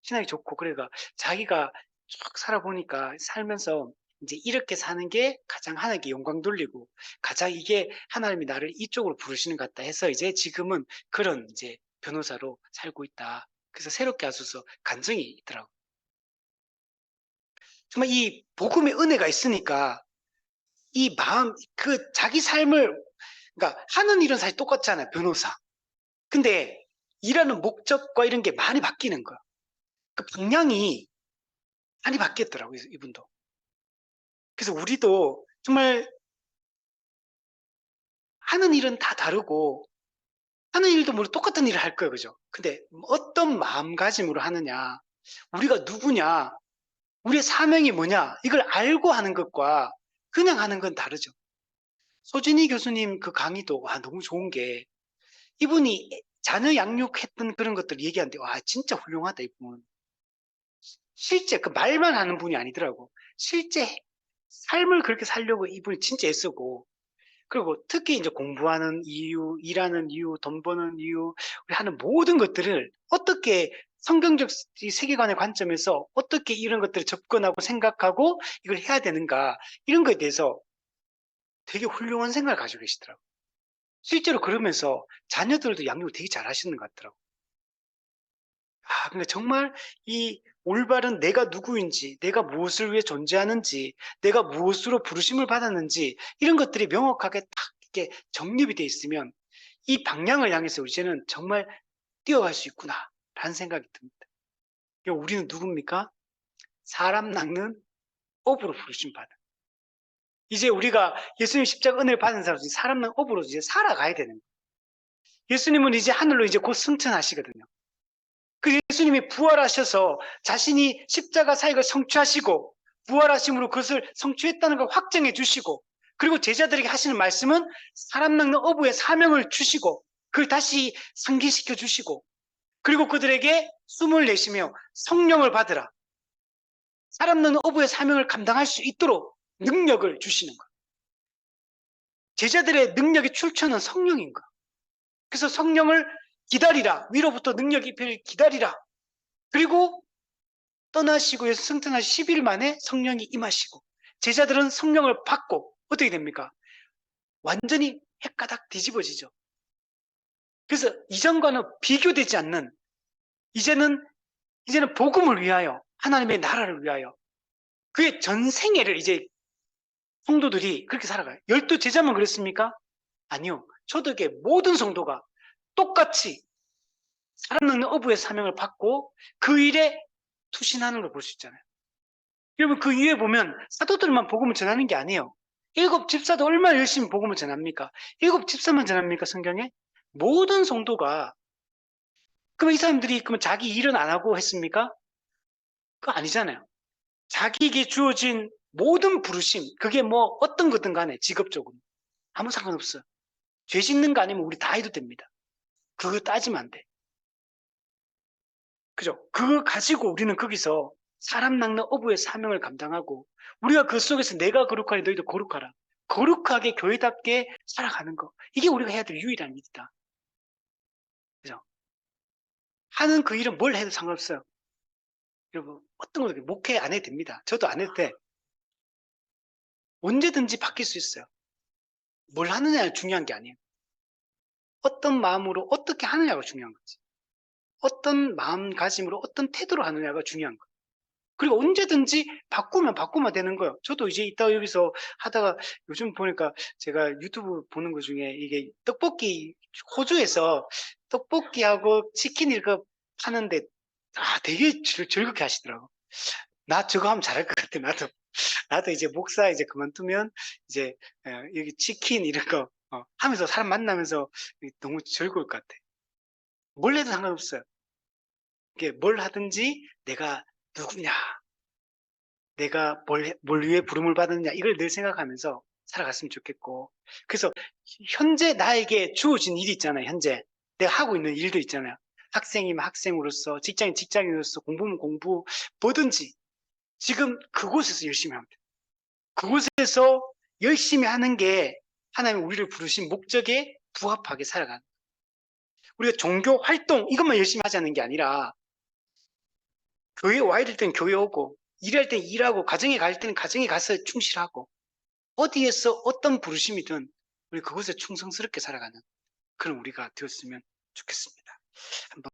신앙이 좋고 그래가 자기가 쭉 살아보니까 살면서 이제 이렇게 사는 게 가장 하나님께 영광 돌리고 가장 이게 하나님이 나를 이쪽으로 부르시는 것 같다 해서 이제 지금은 그런 이제 변호사로 살고 있다. 그래서 새롭게 하소서 간증이 있더라고. 정말 이 복음의 은혜가 있으니까 이 마음 그 자기 삶을 그러니까 하는 일은 사실 똑같잖아요. 변호사. 근데 일하는 목적과 이런 게 많이 바뀌는 거야. 그 방향이 많이 바뀌었더라고요. 이분도. 그래서 우리도 정말 하는 일은 다 다르고 하는 일도 물론 똑같은 일을 할 거예요. 그죠? 근데 어떤 마음가짐으로 하느냐, 우리가 누구냐, 우리의 사명이 뭐냐, 이걸 알고 하는 것과 그냥 하는 건 다르죠. 소진희 교수님 그 강의도 와, 너무 좋은 게 이분이 자녀 양육했던 그런 것들 얘기하는데 와, 진짜 훌륭하다, 이분. 실제 그 말만 하는 분이 아니더라고. 실제 삶을 그렇게 살려고 이분이 진짜 애쓰고 그리고 특히 이제 공부하는 이유, 일하는 이유, 돈 버는 이유, 우리 하는 모든 것들을 어떻게 성경적 세계관의 관점에서 어떻게 이런 것들을 접근하고 생각하고 이걸 해야 되는가 이런 거에 대해서 되게 훌륭한 생각을 가지고 계시더라고요. 실제로 그러면서 자녀들도 양육을 되게 잘 하시는 것 같더라고요. 아, 그러니까 정말 이 올바른 내가 누구인지, 내가 무엇을 위해 존재하는지, 내가 무엇으로 부르심을 받았는지 이런 것들이 명확하게 딱 이렇게 정립이 돼 있으면 이 방향을 향해서 이제는 정말 뛰어갈 수 있구나라는 생각이 듭니다. 그러니까 우리는 누굽니까? 사람 낚는 업으로 부르심 받은. 이제 우리가 예수님 십자가 은혜를 받은 사람들이 사람 낚는 업으로 이제 살아가야 되는 거예요. 예수님은 이제 하늘로 이제 곧 승천하시거든요. 그 예수님이 부활하셔서 자신이 십자가 사역을 성취하시고 부활하심으로 그것을 성취했다는 걸 확정해 주시고 그리고 제자들에게 하시는 말씀은 사람 낚는 어부의 사명을 주시고 그걸 다시 상기시켜 주시고 그리고 그들에게 숨을 내쉬며 성령을 받으라. 사람 낚는 어부의 사명을 감당할 수 있도록 능력을 주시는 것. 제자들의 능력의 출처는 성령인 것. 그래서 성령을 기다리라. 위로부터 능력 입히를 기다리라. 그리고 떠나시고 예수 승천하시 10일 만에 성령이 임하시고 제자들은 성령을 받고 어떻게 됩니까? 완전히 헷가닥 뒤집어지죠. 그래서 이전과는 비교되지 않는 이제는 복음을 위하여 하나님의 나라를 위하여 그의 전생애를 이제 성도들이 그렇게 살아가요. 12제자만 그랬습니까? 아니요. 초대교회 모든 성도가 똑같이 사람 낚는 어부의 사명을 받고 그 일에 투신하는 걸 볼 수 있잖아요. 여러분 그 위에 보면 사도들만 복음을 전하는 게 아니에요. 7집사도 얼마나 열심히 복음을 전합니까? 7집사만 전합니까? 성경에? 모든 성도가 그럼 이 사람들이 그러면 자기 일은 안 하고 했습니까? 그거 아니잖아요. 자기에게 주어진 모든 부르심 그게 뭐 어떤 거든 간에 직업적으로 아무 상관없어요. 죄 짓는 거 아니면 우리 다 해도 됩니다. 그거 따지면 안 돼. 그죠? 그거 가지고 우리는 거기서 사람 낚는 어부의 사명을 감당하고 우리가 그 속에서 내가 거룩하니 너희도 거룩하라. 거룩하게 교회답게 살아가는 거. 이게 우리가 해야 될 유일한 일이다. 그죠? 하는 그 일은 뭘 해도 상관없어요. 여러분, 어떤 것도 목회 안 해도 됩니다. 저도 안 해도 돼. 언제든지 바뀔 수 있어요. 뭘 하느냐가 중요한 게 아니에요. 어떤 마음으로 어떻게 하느냐가 중요한 거지. 어떤 마음가짐으로 어떤 태도로 하느냐가 중요한 거예요. 그리고 언제든지 바꾸면 되는 거예요. 저도 이제 이따 여기서 하다가 요즘 보니까 제가 유튜브 보는 것 중에 이게 떡볶이, 호주에서 떡볶이하고 치킨 이거 파는데 되게 즐겁게 하시더라고. 나 저거 하면 잘할 것 같아. 나도 이제 목사 이제 그만두면 이제 여기 치킨 이런 거 하면서 사람 만나면서 너무 즐거울 것 같아. 뭘 해도 상관없어요. 이게 뭘 하든지 내가 누구냐, 내가 뭘 위해 부름을 받았느냐, 이걸 늘 생각하면서 살아갔으면 좋겠고. 그래서 현재 나에게 주어진 일이 있잖아요. 현재 내가 하고 있는 일도 있잖아요. 학생이면 학생으로서, 직장인 직장인으로서, 공부면 공부, 뭐든지 지금 그곳에서 열심히 하면 돼요. 그곳에서 열심히 하는 게 하나님 우리를 부르신 목적에 부합하게 살아가는. 우리가 종교 활동 이것만 열심히 하자는 게 아니라 교회 와야 될 때는 교회 오고, 일할 때 일하고, 가정에 갈 때는 가정에 가서 충실하고, 어디에서 어떤 부르심이든 우리 그곳에 충성스럽게 살아가는 그런 우리가 되었으면 좋겠습니다. 한번